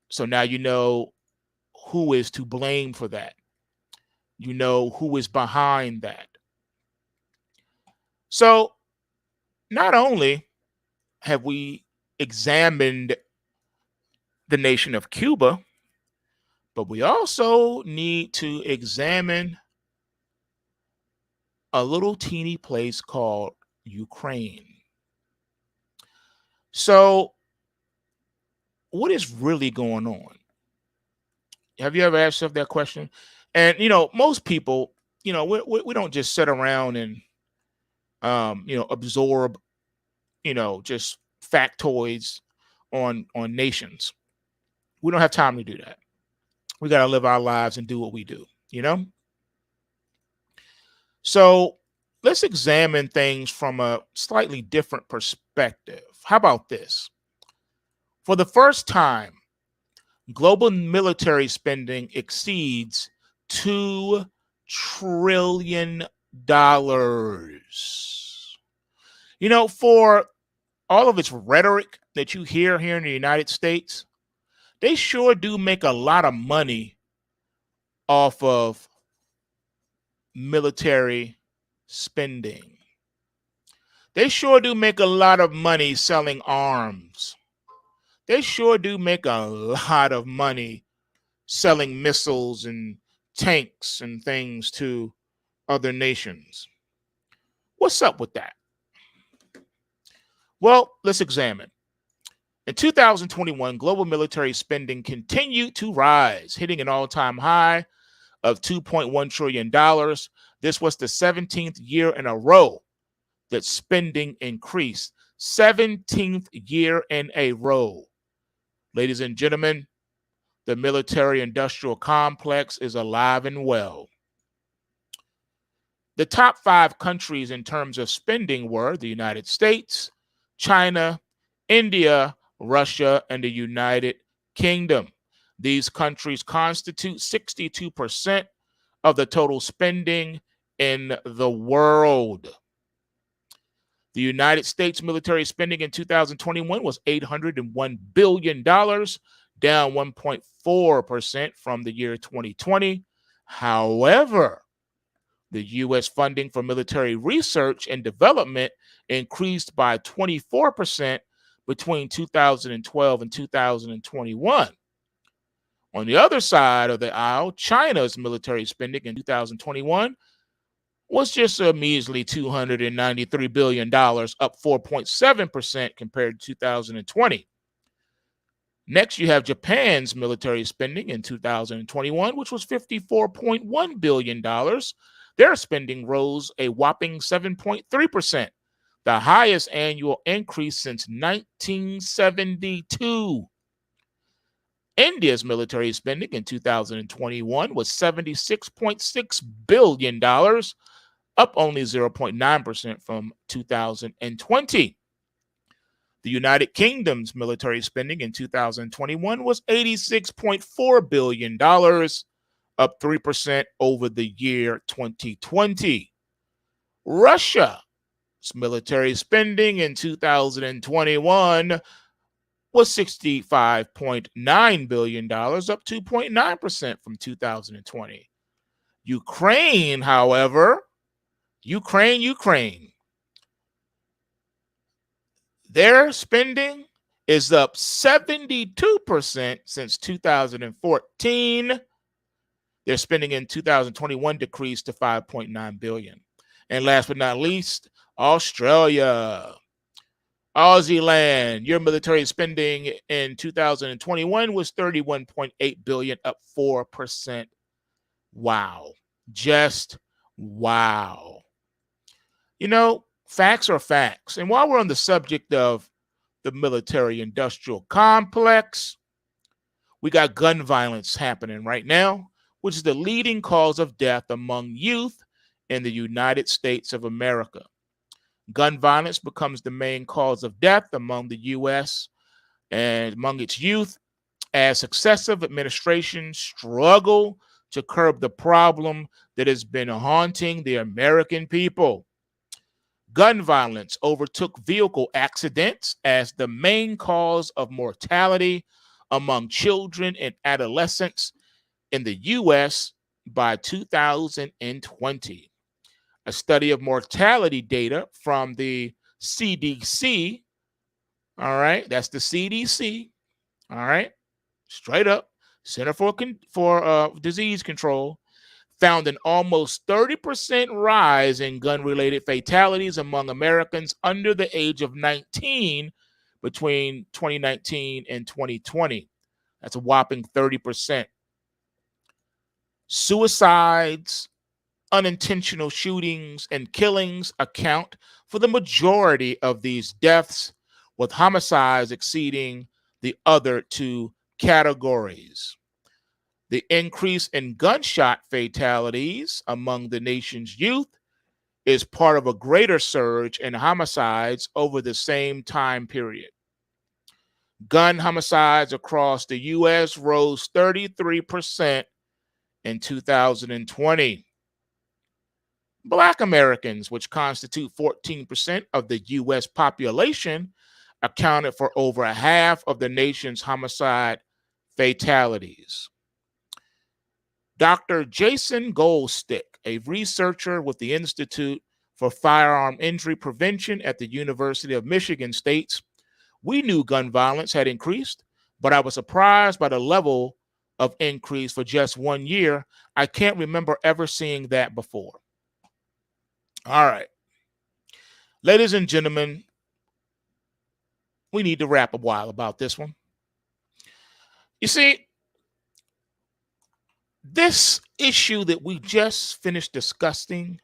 So now you know who is to blame for that. You know who is behind that. So not only have we examined the nation of Cuba, but we also need to examine a little teeny place called Ukraine. So what is really going on? Have you ever asked yourself that question? And, most people, we don't just sit around and, absorb, just factoids on nations. We don't have time to do that. We got to live our lives and do what we do, So let's examine things from a slightly different perspective. How about this? For the first time, global military spending exceeds $2 trillion. For all of its rhetoric that you hear here in the United States, they sure do make a lot of money off of military spending. They sure do make a lot of money selling arms. They sure do make a lot of money selling missiles and tanks and things to other nations. What's up with that? Well, let's examine. In 2021, global military spending continued to rise, hitting an all-time high of $2.1 trillion. This was the 17th year in a row that spending increased. 17th year in a row. Ladies and gentlemen, the military-industrial complex is alive and well. The top 5 countries in terms of spending were the United States, China, India, Russia, and the United Kingdom. These countries constitute 62% of the total spending in the world. The United States military spending in 2021 was $801 billion, down 1.4% from the year 2020. However, the U.S. funding for military research and development increased by 24% between 2012 and 2021. On the other side of the aisle, China's military spending in 2021 was just a measly $293 billion, up 4.7% compared to 2020. Next, you have Japan's military spending in 2021, which was $54.1 billion. Their spending rose a whopping 7.3%, the highest annual increase since 1972. India's military spending in 2021 was $76.6 billion, up only 0.9% from 2020. The United Kingdom's military spending in 2021 was $86.4 billion, up 3% over the year 2020. Russia's military spending in 2021 was $65.9 billion, up 2.9% from 2020. Ukraine, however, Ukraine, their spending is up 72% since 2014. Their spending in 2021 decreased to $5.9 billion. And last but not least, Australia. Aussie land, your military spending in 2021 was $31.8 billion, up 4%. Wow. Just wow. You know, facts are facts. And while we're on the subject of the military industrial complex, we got gun violence happening right now, which is the leading cause of death among youth in the United States of America. Gun violence becomes the main cause of death among the U.S. and among its youth as successive administrations struggle to curb the problem that has been haunting the American people. Gun violence overtook vehicle accidents as the main cause of mortality among children and adolescents in the U.S. by 2020. A study of mortality data from the CDC, all right, that's the CDC, all right, straight up, Center for Disease Control, found an almost 30% rise in gun-related fatalities among Americans under the age of 19 between 2019 and 2020. That's a whopping 30%. Suicides, unintentional shootings, and killings account for the majority of these deaths, with homicides exceeding the other two categories. The increase in gunshot fatalities among the nation's youth is part of a greater surge in homicides over the same time period. Gun homicides across the U.S. rose 33% in 2020. Black Americans, which constitute 14% of the U.S. population, accounted for over half of the nation's homicide fatalities. Dr. Jason Goldstick, a researcher with the Institute for Firearm Injury Prevention at the University of Michigan, states, "We knew gun violence had increased, but I was surprised by the level of increase for just 1 year. I can't remember ever seeing that before." All right. Ladies and gentlemen, we need to rap a while about this one. You see, this issue that we just finished discussing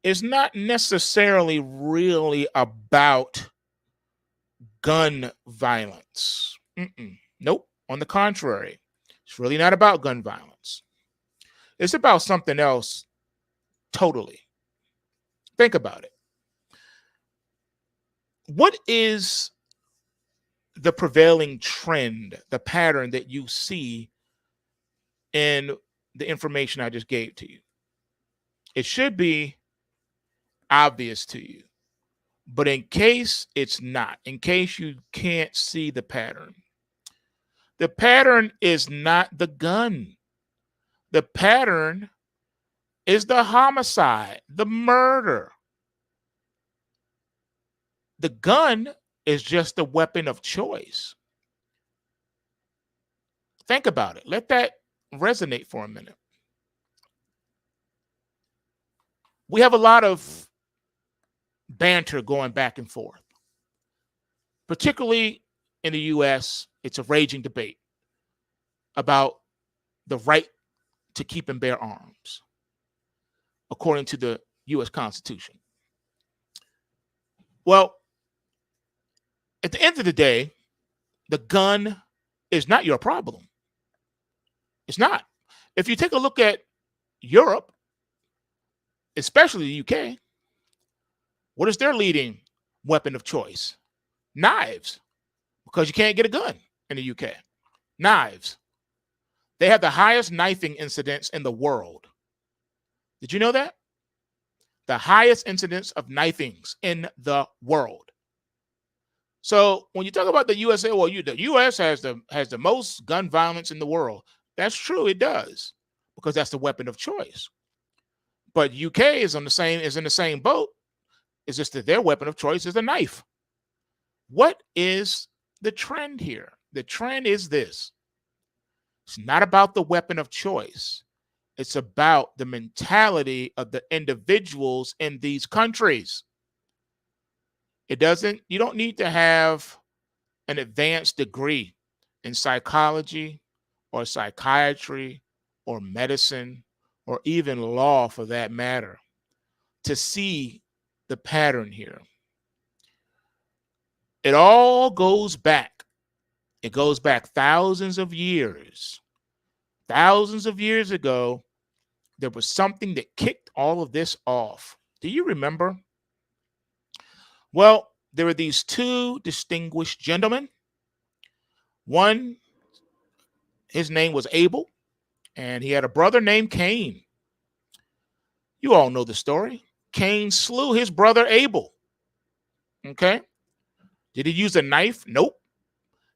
is not necessarily really about gun violence. Nope. On the contrary, it's really not about gun violence. It's about something else totally. Think about it. What is the prevailing trend, the pattern that you see in the information I just gave to you? It should be obvious to you. But in case it's not, in case you can't see the pattern is not the gun. The pattern is the homicide, the murder. The gun is just a weapon of choice. Think about it. Let that resonate for a minute. We have a lot of banter going back and forth, particularly in the U.S. It's a raging debate about the right to keep and bear arms, according to the U.S. Constitution. Well, at the end of the day, the gun is not your problem. It's not. If you take a look at Europe, especially the UK, what is their leading weapon of choice? Knives, because you can't get a gun in the UK. Knives. They have the highest knifing incidence in the world. Did you know that? The highest incidence of knifings in the world. So when you talk about the USA, well, the US has the most gun violence in the world. That's true, it does, because that's the weapon of choice. But UK is in the same boat. It's just that their weapon of choice is a knife. What is the trend here? The trend is this. It's not about the weapon of choice. It's about the mentality of the individuals in these countries. You don't need to have an advanced degree in psychology or psychiatry or medicine or even law for that matter to see the pattern here. It all goes back. It goes back thousands of years. Thousands of years ago, there was something that kicked all of this off. Do you remember? Well, there were these two distinguished gentlemen. One, his name was Abel, and he had a brother named Cain. You all know the story. Cain slew his brother Abel. Okay? Did he use a knife? Nope.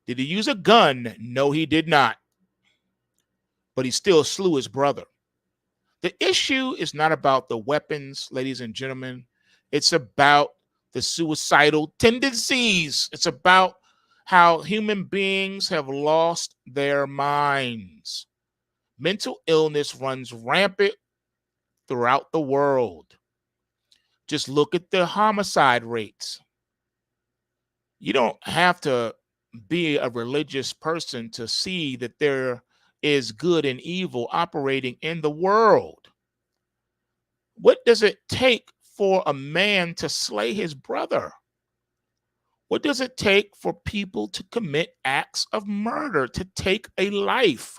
Did he use a gun? No, he did not. But he still slew his brother. The issue is not about the weapons, ladies and gentlemen. It's about the suicidal tendencies. It's about how human beings have lost their minds. Mental illness runs rampant throughout the world. Just look at the homicide rates. You don't have to be a religious person to see that there is good and evil operating in the world. What does it take for a man to slay his brother? What does it take for people to commit acts of murder, to take a life?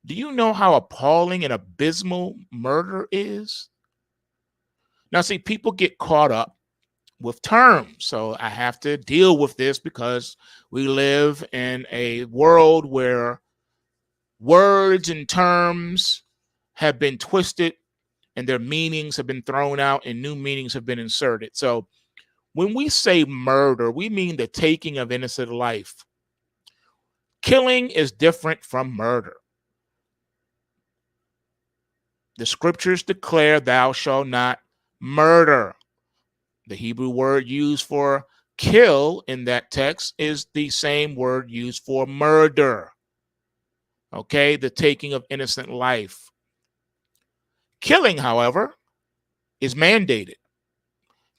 Do you know how appalling and abysmal murder is? Now, see, people get caught up with terms. So I have to deal with this because we live in a world where words and terms have been twisted and their meanings have been thrown out and new meanings have been inserted. So when we say murder, we mean the taking of innocent life. Killing is different from murder. The scriptures declare thou shalt not murder. The Hebrew word used for kill in that text is the same word used for murder. Okay, the taking of innocent life. Killing, however, is mandated.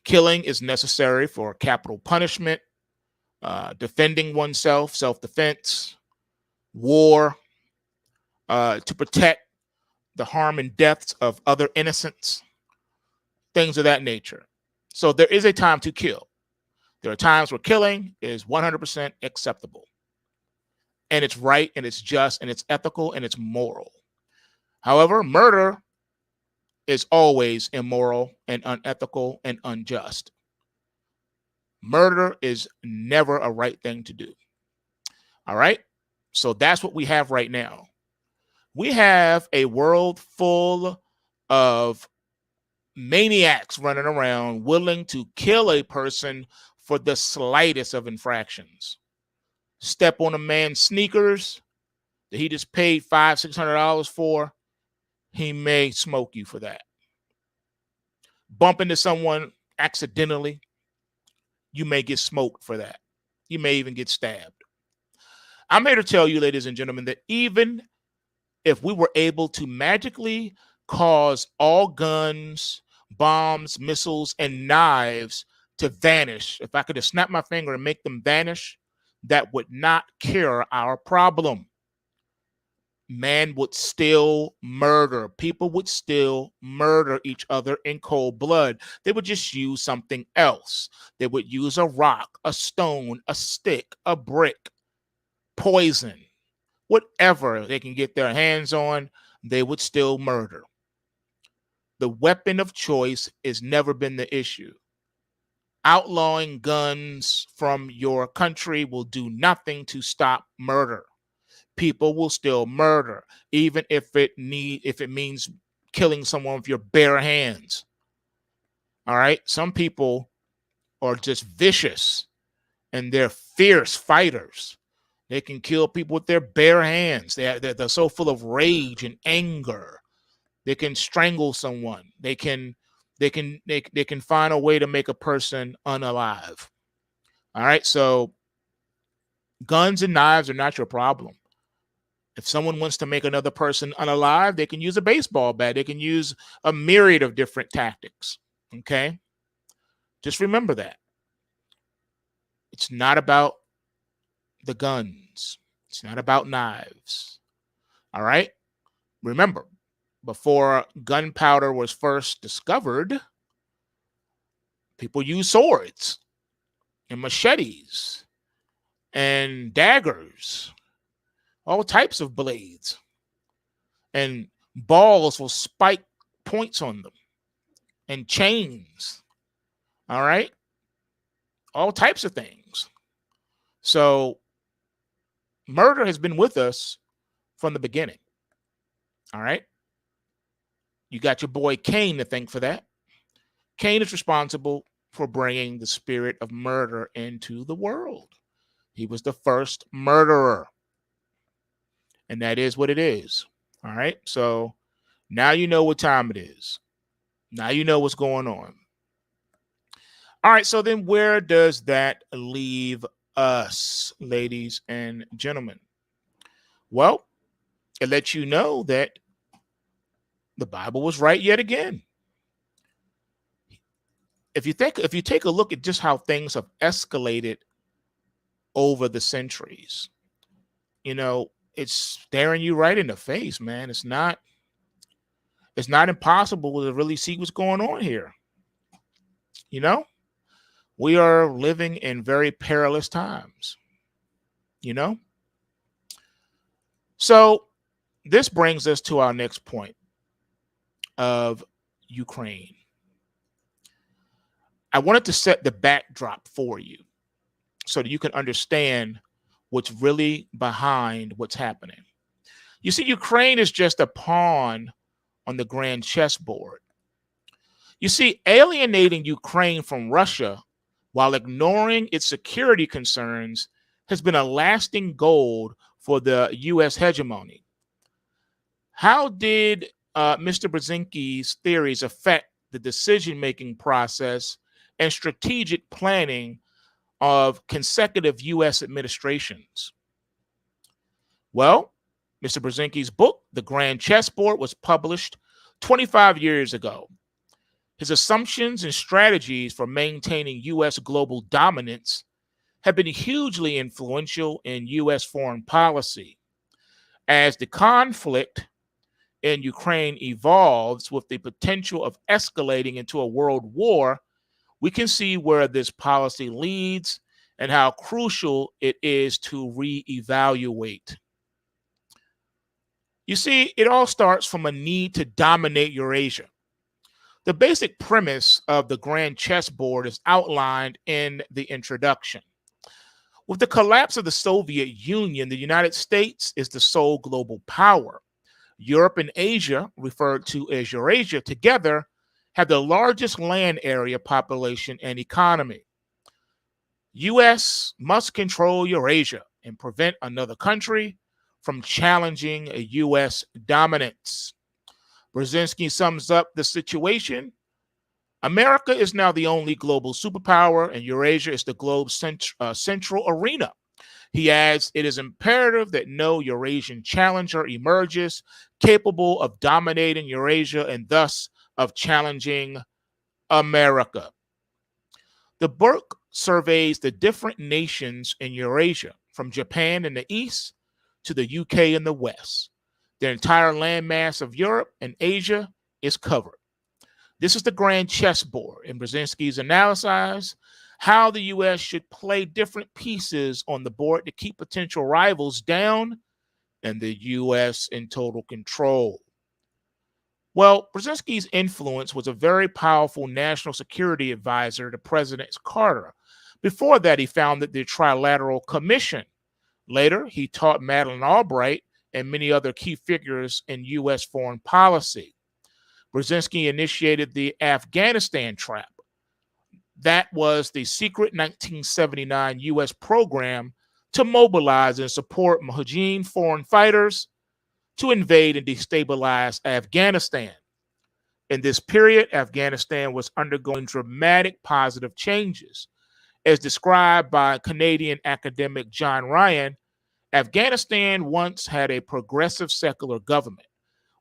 Killing is necessary for capital punishment, defending oneself, self-defense, war, to protect the harm and deaths of other innocents, things of that nature. So there is a time to kill. There are times where killing is 100% acceptable. And it's right, and it's just, and it's ethical, and it's moral. However, murder is always immoral and unethical and unjust. Murder is never a right thing to do. All right? So that's what we have right now. We have a world full of maniacs running around willing to kill a person for the slightest of infractions. Step on a man's sneakers that he just paid $500-$600 for, he may smoke you for that. Bump into someone accidentally, you may get smoked for that. You may even get stabbed. I'm here to tell you, ladies and gentlemen, that even if we were able to magically cause all guns, bombs, missiles, and knives to vanish, if I could just snap my finger and make them vanish, that would not cure our problem. Man would still murder. People would still murder each other in cold blood. They would just use something else. They would use a rock, a stone, a stick, a brick, poison, whatever they can get their hands on, they would still murder. The weapon of choice has never been the issue. Outlawing guns from your country will do nothing to stop murder. People will still murder, even if it means killing someone with your bare hands. All right. Some people are just vicious and they're fierce fighters. They can kill people with their bare hands. They're so full of rage and anger. They can strangle someone. They can find a way to make a person unalive. All right. So guns and knives are not your problem. If someone wants to make another person unalive, they can use a baseball bat. They can use a myriad of different tactics. Okay? Just remember that. It's not about the guns. It's not about knives. All right? Remember, before gunpowder was first discovered, people used swords and machetes and daggers, all types of blades, and balls with spike points on them, and chains. All right? All types of things. So murder has been with us from the beginning. All right? You got your boy Cain to thank for that. Cain is responsible for bringing the spirit of murder into the world. He was the first murderer. And that is what it is. All right. So now you know what time it is. Now you know what's going on. All right. So then where does that leave us, ladies and gentlemen? Well, it lets you know that the Bible was right yet again. If you take a look at just how things have escalated over the centuries, you know, it's staring you right in the face, man. It's not impossible to really see what's going on here. You know, we are living in very perilous times, you know? So this brings us to our next point of Ukraine. I wanted to set the backdrop for you so that you can understand what's really behind what's happening. You see, Ukraine is just a pawn on the grand chessboard. You see, alienating Ukraine from Russia while ignoring its security concerns has been a lasting goal for the U.S. hegemony. How did Mr. Brzezinski's theories affect the decision-making process and strategic planning of consecutive U.S. administrations? Well, Mr. Brzezinski's book, The Grand Chessboard, was published 25 years ago. His assumptions and strategies for maintaining U.S. global dominance have been hugely influential in U.S. foreign policy. As the conflict in Ukraine evolves with the potential of escalating into a world war, we can see where this policy leads and how crucial it is to reevaluate. You see, it all starts from a need to dominate Eurasia. The basic premise of the Grand Chessboard is outlined in the introduction. With the collapse of the Soviet Union, the United States is the sole global power. Europe and Asia, referred to as Eurasia, together have the largest land area, population, and economy. U.S. must control Eurasia and prevent another country from challenging a U.S. dominance. Brzezinski sums up the situation. America is now the only global superpower, and Eurasia is the globe's central arena. He adds, it is imperative that no Eurasian challenger emerges capable of dominating Eurasia and thus of challenging America. The book surveys the different nations in Eurasia, from Japan in the east to the UK in the west. The entire landmass of Europe and Asia is covered. This is the grand chessboard, and Brzezinski's analysis how the U.S. should play different pieces on the board to keep potential rivals down and the U.S. in total control. Well, Brzezinski's influence was a very powerful national security advisor to President Carter. Before that, he founded the Trilateral Commission. Later, he taught Madeleine Albright and many other key figures in U.S. foreign policy. Brzezinski initiated the Afghanistan trap. That was the secret 1979 U.S. program to mobilize and support Mujahideen foreign fighters to invade and destabilize Afghanistan. In this period, Afghanistan was undergoing dramatic positive changes. As described by Canadian academic John Ryan, Afghanistan once had a progressive secular government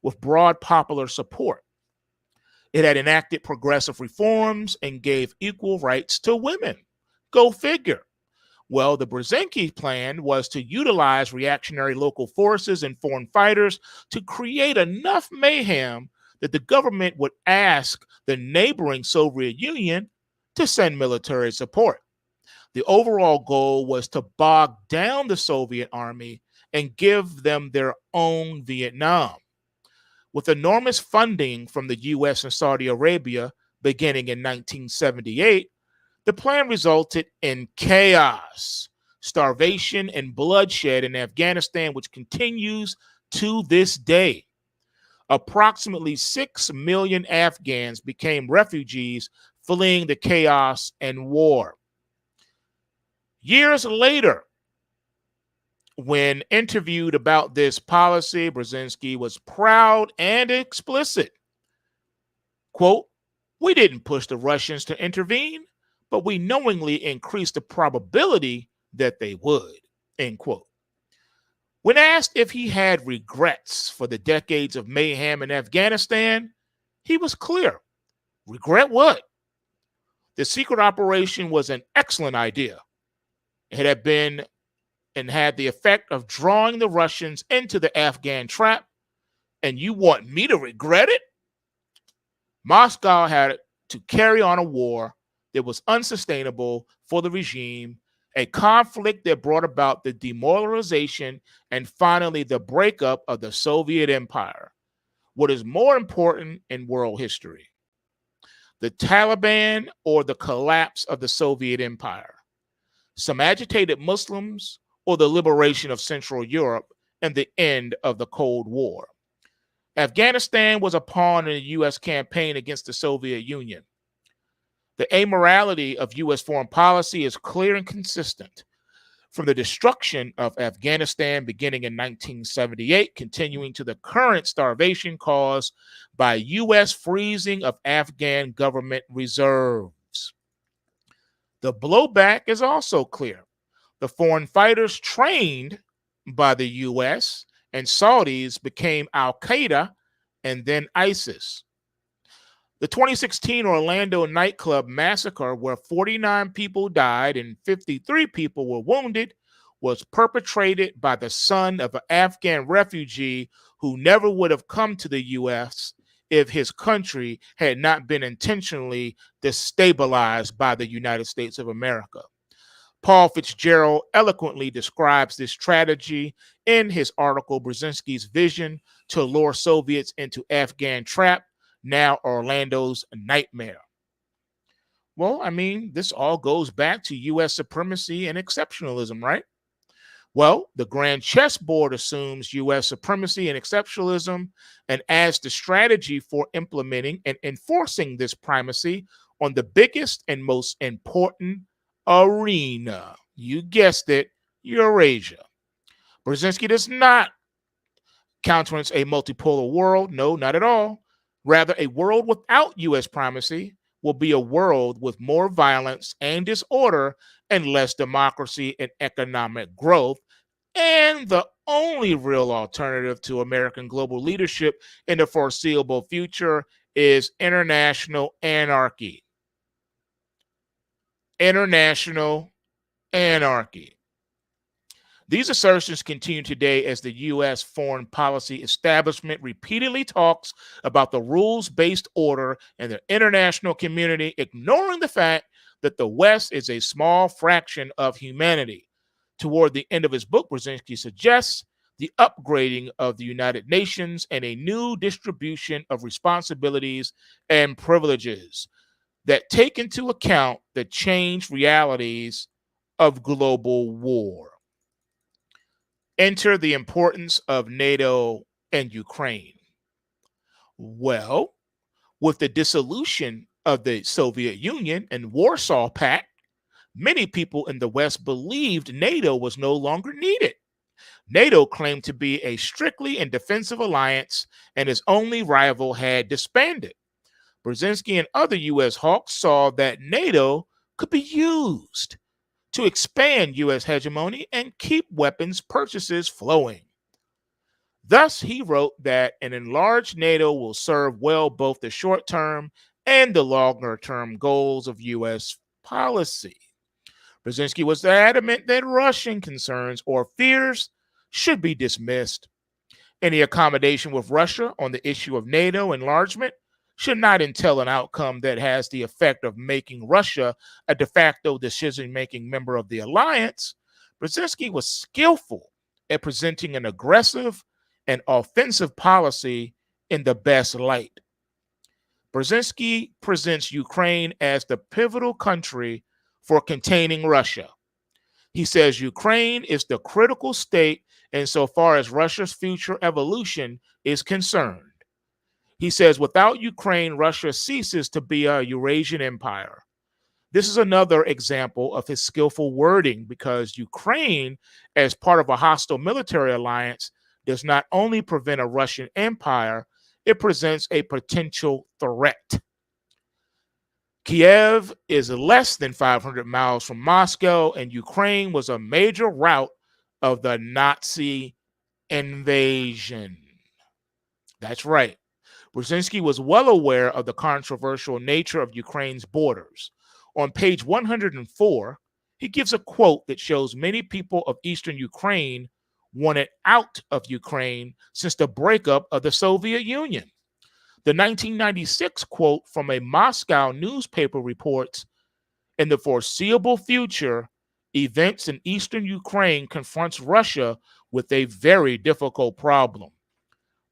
with broad popular support. It had enacted progressive reforms and gave equal rights to women. Go figure. Well, the Brzezinski plan was to utilize reactionary local forces and foreign fighters to create enough mayhem that the government would ask the neighboring Soviet Union to send military support. The overall goal was to bog down the Soviet army and give them their own Vietnam. With enormous funding from the U.S. and Saudi Arabia beginning in 1978, the plan resulted in chaos, starvation, and bloodshed in Afghanistan, which continues to this day. Approximately 6 million Afghans became refugees fleeing the chaos and war. Years later, when interviewed about this policy, Brzezinski was proud and explicit. Quote, "We didn't push the Russians to intervene, but we knowingly increased the probability that they would," end quote. When asked if he had regrets for the decades of mayhem in Afghanistan, he was clear. Regret what? The secret operation was an excellent idea. It had been and had the effect of drawing the Russians into the Afghan trap, and you want me to regret it? Moscow had to carry on a war that was unsustainable for the regime, a conflict that brought about the demoralization and finally the breakup of the Soviet Empire. What is more important in world history? The Taliban or the collapse of the Soviet Empire? Some agitated Muslims or the liberation of Central Europe and the end of the Cold War? Afghanistan was a pawn in the U.S. campaign against the Soviet Union. The amorality of U.S. foreign policy is clear and consistent. From the destruction of Afghanistan beginning in 1978, continuing to the current starvation caused by U.S. freezing of Afghan government reserves. The blowback is also clear. The foreign fighters trained by the U.S. and Saudis became Al-Qaeda and then ISIS. The 2016 Orlando nightclub massacre, where 49 people died and 53 people were wounded, was perpetrated by the son of an Afghan refugee who never would have come to the U.S. if his country had not been intentionally destabilized by the United States of America. Paul Fitzgerald eloquently describes this tragedy in his article, Brzezinski's Vision to Lure Soviets into Afghan Trap, Now Orlando's Nightmare. Well, I mean, this all goes back to U.S. supremacy and exceptionalism, right? Well, the Grand Chessboard assumes U.S. supremacy and exceptionalism and adds the strategy for implementing and enforcing this primacy on the biggest and most important arena. You guessed it, Eurasia. Brzezinski does not countenance a multipolar world. No, not at all. Rather, a world without U.S. primacy will be a world with more violence and disorder and less democracy and economic growth. And the only real alternative to American global leadership in the foreseeable future is international anarchy. International anarchy. These assertions continue today as the U.S. foreign policy establishment repeatedly talks about the rules-based order in the international community, ignoring the fact that the West is a small fraction of humanity. Toward the end of his book, Brzezinski suggests the upgrading of the United Nations and a new distribution of responsibilities and privileges that take into account the changed realities of global war. Enter the importance of NATO and Ukraine. Well, with the dissolution of the Soviet Union and Warsaw Pact, many people in the West believed NATO was no longer needed. NATO claimed to be a strictly and defensive alliance, and its only rival had disbanded. Brzezinski and other U.S. hawks saw that NATO could be used to expand U.S. hegemony and keep weapons purchases flowing. Thus, he wrote that an enlarged NATO will serve well both the short-term and the longer-term goals of U.S. policy. Brzezinski was adamant that Russian concerns or fears should be dismissed. Any accommodation with Russia on the issue of NATO enlargement should not entail an outcome that has the effect of making Russia a de facto decision-making member of the alliance. Brzezinski was skillful at presenting an aggressive and offensive policy in the best light. Brzezinski presents Ukraine as the pivotal country for containing Russia. He says Ukraine is the critical state insofar as Russia's future evolution is concerned. He says without Ukraine, Russia ceases to be a Eurasian empire. This is another example of his skillful wording because Ukraine, as part of a hostile military alliance, does not only prevent a Russian empire, it presents a potential threat. Kiev is less than 500 miles from Moscow, and Ukraine was a major route of the Nazi invasion. That's right. Brzezinski was well aware of the controversial nature of Ukraine's borders. On page 104, he gives a quote that shows many people of eastern Ukraine wanted out of Ukraine since the breakup of the Soviet Union. The 1996 quote from a Moscow newspaper reports, in the foreseeable future, events in eastern Ukraine confronts Russia with a very difficult problem.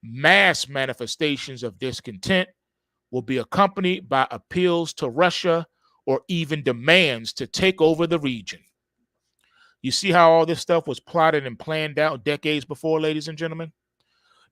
Mass manifestations of discontent will be accompanied by appeals to Russia or even demands to take over the region. You see how all this stuff was plotted and planned out decades before, ladies and gentlemen?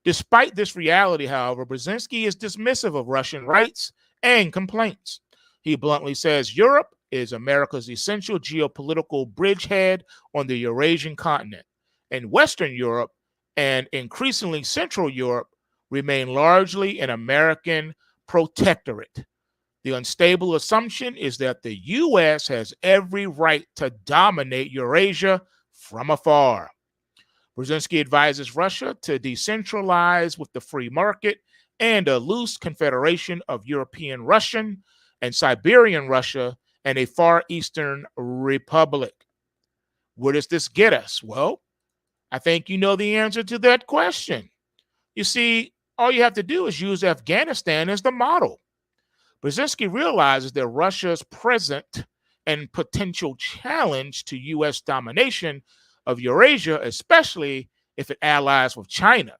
Despite this reality, however, Brzezinski is dismissive of Russian rights and complaints. He bluntly says Europe is America's essential geopolitical bridgehead on the Eurasian continent, and Western Europe and increasingly Central Europe remain largely an American protectorate. The unstable assumption is that the U.S. has every right to dominate Eurasia from afar. Brzezinski advises Russia to decentralize with the free market and a loose confederation of European Russian and Siberian Russia and a Far Eastern Republic. Where does this get us? Well, I think you know the answer to that question. You see, all you have to do is use Afghanistan as the model. Brzezinski realizes that Russia's present and potential challenge to U.S. domination of Eurasia, especially if it allies with China.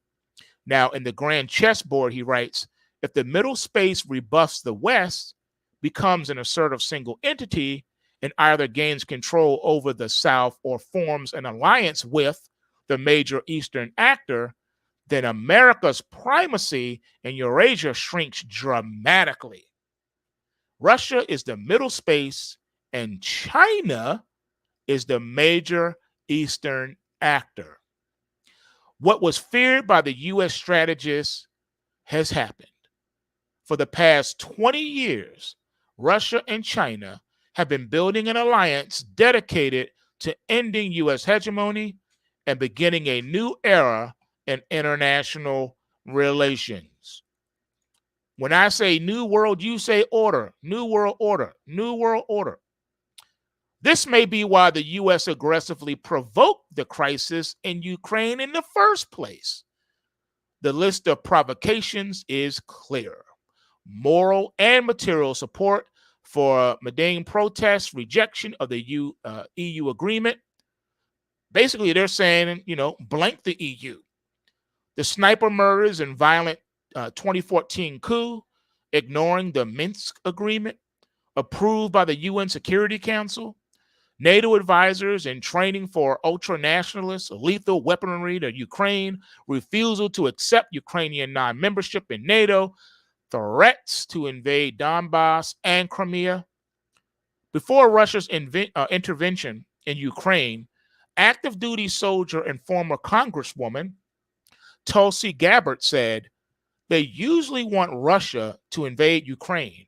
Now, in the Grand Chessboard, he writes, if the middle space rebuffs the West, becomes an assertive single entity, and either gains control over the South or forms an alliance with the major Eastern actor, then America's primacy in Eurasia shrinks dramatically. Russia is the middle space, and China is the major Eastern actor. What was feared by the U.S. strategists has happened. For the past 20 years, Russia and China have been building an alliance dedicated to ending U.S. hegemony and beginning a new era in international relations. When I say new world, you say order, new world order, new world order. This may be why the U.S. aggressively provoked the crisis in Ukraine in the first place. The list of provocations is clear. Moral and material support for Maidan protests, rejection of the EU agreement. Basically, they're saying, blank the EU. The sniper murders and violent 2014 coup, ignoring the Minsk agreement, approved by the UN Security Council. NATO advisors in training for ultra-nationalists, lethal weaponry to Ukraine, refusal to accept Ukrainian non-membership in NATO, threats to invade Donbass and Crimea. Before Russia's intervention in Ukraine, active duty soldier and former Congresswoman Tulsi Gabbard said, they usually want Russia to invade Ukraine.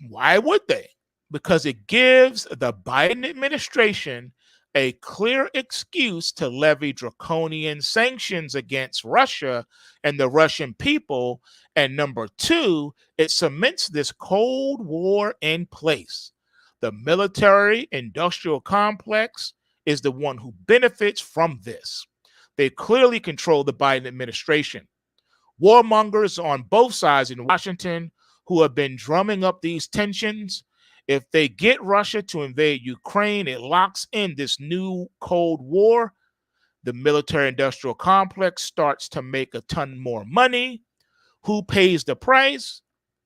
Why would they? Because it gives the Biden administration a clear excuse to levy draconian sanctions against Russia and the Russian people. And number two, it cements this Cold War in place. The military-industrial complex is the one who benefits from this. They clearly control the Biden administration. Warmongers on both sides in Washington who have been drumming up these tensions. If they get Russia to invade Ukraine, it locks in this new Cold War. The military-industrial complex starts to make a ton more money. Who pays the price?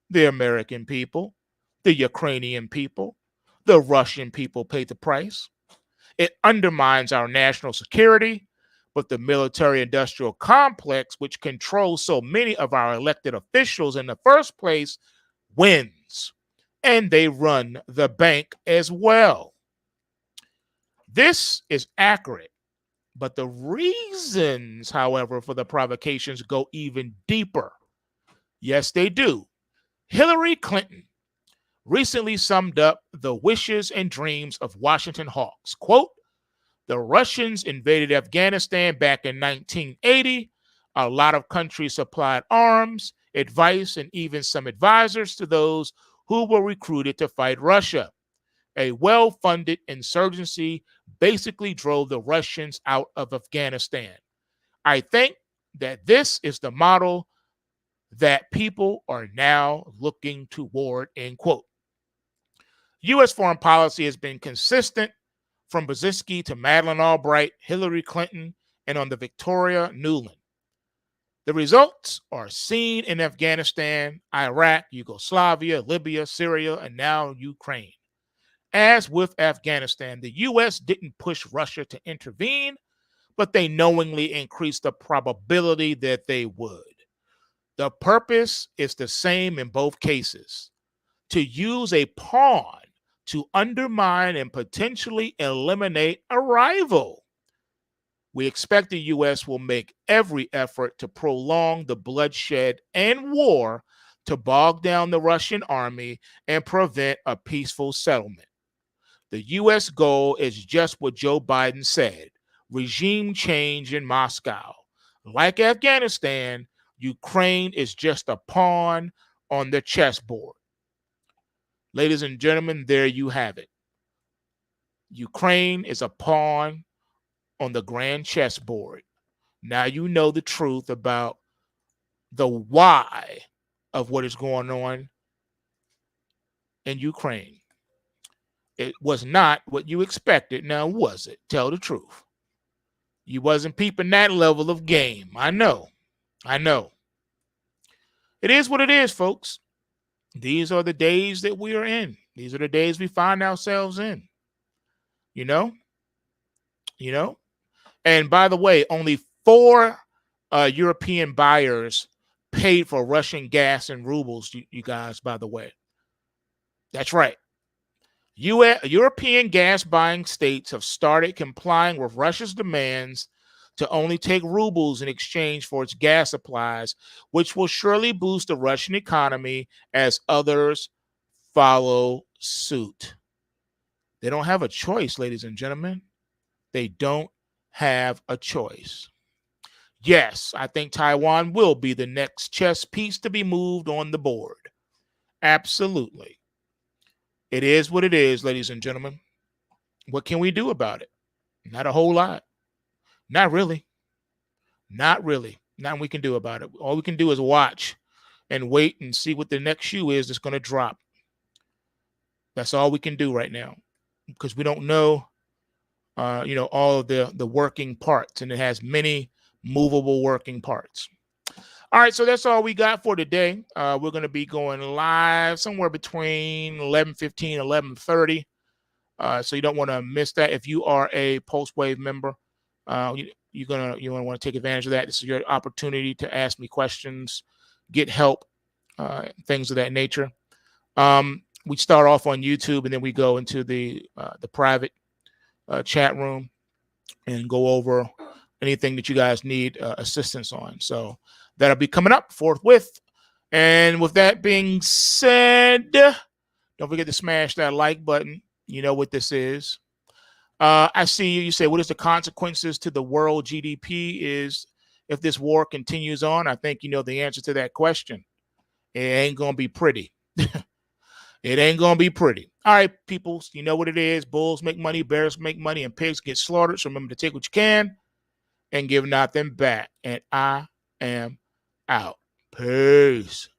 The American people, the Ukrainian people, the Russian people pay the price. It undermines our national security, but the military-industrial complex, which controls so many of our elected officials in the first place, wins. And they run the bank as well. This is accurate, but the reasons, however, for the provocations go even deeper. Yes, they do. Hillary Clinton recently summed up the wishes and dreams of Washington hawks. Quote, the Russians invaded Afghanistan back in 1980. A lot of countries supplied arms, advice, and even some advisors to those who were recruited to fight Russia. A well-funded insurgency basically drove the Russians out of Afghanistan. I think that this is the model that people are now looking toward, end quote. U.S. foreign policy has been consistent from Brzezinski to Madeleine Albright, Hillary Clinton, and on the Victoria Nuland. The results are seen in Afghanistan, Iraq, Yugoslavia, Libya, Syria, and now Ukraine. As with Afghanistan, the U.S. didn't push Russia to intervene, but they knowingly increased the probability that they would. The purpose is the same in both cases: to use a pawn to undermine and potentially eliminate a rival. We expect the U.S. will make every effort to prolong the bloodshed and war to bog down the Russian army and prevent a peaceful settlement. The U.S. goal is just what Joe Biden said: regime change in Moscow. Like Afghanistan, Ukraine is just a pawn on the chessboard. Ladies and gentlemen, there you have it. Ukraine is a pawn on the grand chessboard. Now you know the truth about the why of what is going on in Ukraine. It was not what you expected. Now, was it? Tell the truth. You wasn't peeping that level of game. I know. It is what it is, folks. These are the days that we are in. These are the days we find ourselves in. You know? And by the way, only 4 European buyers paid for Russian gas in rubles, you guys, by the way. That's right. European gas buying states have started complying with Russia's demands to only take rubles in exchange for its gas supplies, which will surely boost the Russian economy as others follow suit. They don't have a choice, ladies and gentlemen. They don't have a choice. Yes, I think Taiwan will be the next chess piece to be moved on the board. Absolutely. It is what it is, ladies and gentlemen. What can we do about it? Not a whole lot. Not really. Not really. Nothing we can do about it. All we can do is watch and wait and see what the next shoe is that's going to drop. That's all we can do right now, because we don't know, all of the working parts, and it has many movable working parts. All right, so that's all we got for today. We're going to be going live somewhere between 11:15 and 11:30. So you don't want to miss that. If you are a PulseWave member, you're going to want to take advantage of that. This is your opportunity to ask me questions, get help, things of that nature. We start off on YouTube, and then we go into the private chat room and go over anything that you guys need assistance on. So that'll be coming up forthwith. And with that being said, don't forget to smash that like button. You know what this is. I see you say, what is the consequences to the world GDP is if this war continues on? I think you know the answer to that question. It ain't going to be pretty. It ain't going to be pretty. All right, people, you know what it is. Bulls make money, bears make money, and pigs get slaughtered. So remember to take what you can and give nothing back. And I am out. Peace.